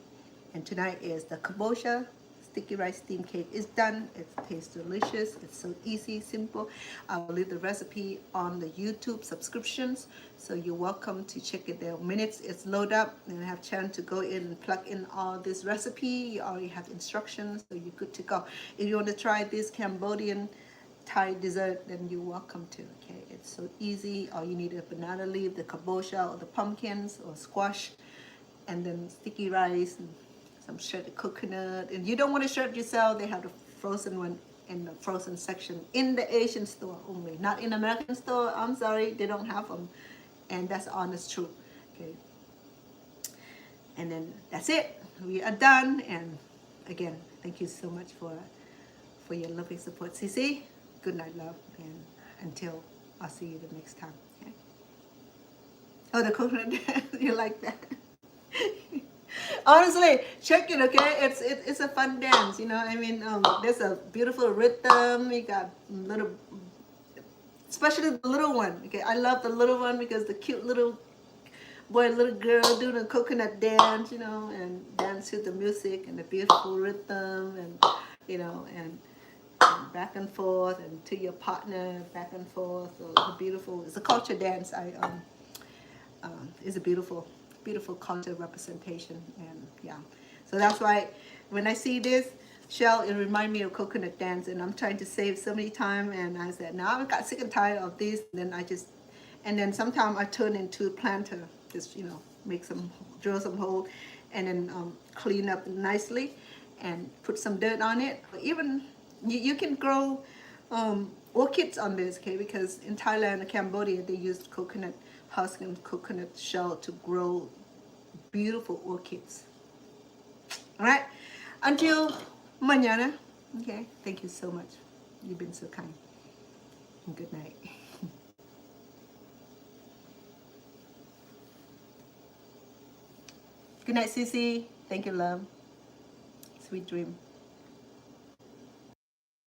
And tonight is the Kabocha sticky rice steamed cake. Is done. It tastes delicious. It's so easy, simple. I will leave the recipe on the YouTube subscriptions, so you're welcome to check it there. Minutes it's load up and have chance to go in and plug in all this recipe. You already have instructions, so you're good to go. If you want to try this Cambodian Thai dessert, then you're welcome to. Okay, it's so easy. All you need is a banana leaf, the kabocha, or the pumpkins, or squash, and then sticky rice, and some shredded coconut. And you don't want to shred yourself, they have the frozen one in the frozen section in the Asian store only, not in American store. I'm sorry, they don't have them, and that's honest truth. Okay, and then that's it. We are done. And again, thank you so much for your loving support, Cece. Good night, love, and until I'll see you the next time. Okay? Oh, the coconut dance, you like that? Honestly, check it, okay? It's a fun dance, you know. I mean, there's a beautiful rhythm. You got little, especially the little one. Okay, I love the little one because the cute little boy, little girl doing a coconut dance, you know, and dance to the music and the beautiful rhythm, and you know, and back and forth, and to your partner, back and forth. So it's a beautiful, it's a culture dance. It's a beautiful culture representation, and yeah. So that's why when I see this shell, it reminds me of coconut dance, and I'm trying to save so many time, and I said, now I've got sick and tired of this, and then sometimes I turn into a planter, just, you know, drill some hole, and then clean up nicely, and put some dirt on it. Even you can grow orchids on this, okay? Because in Thailand and Cambodia, they use coconut husk and coconut shell to grow beautiful orchids. All right, until mañana. Okay, thank you so much. You've been so kind. And good night. Good night, Cece. Thank you, love. sweet dream.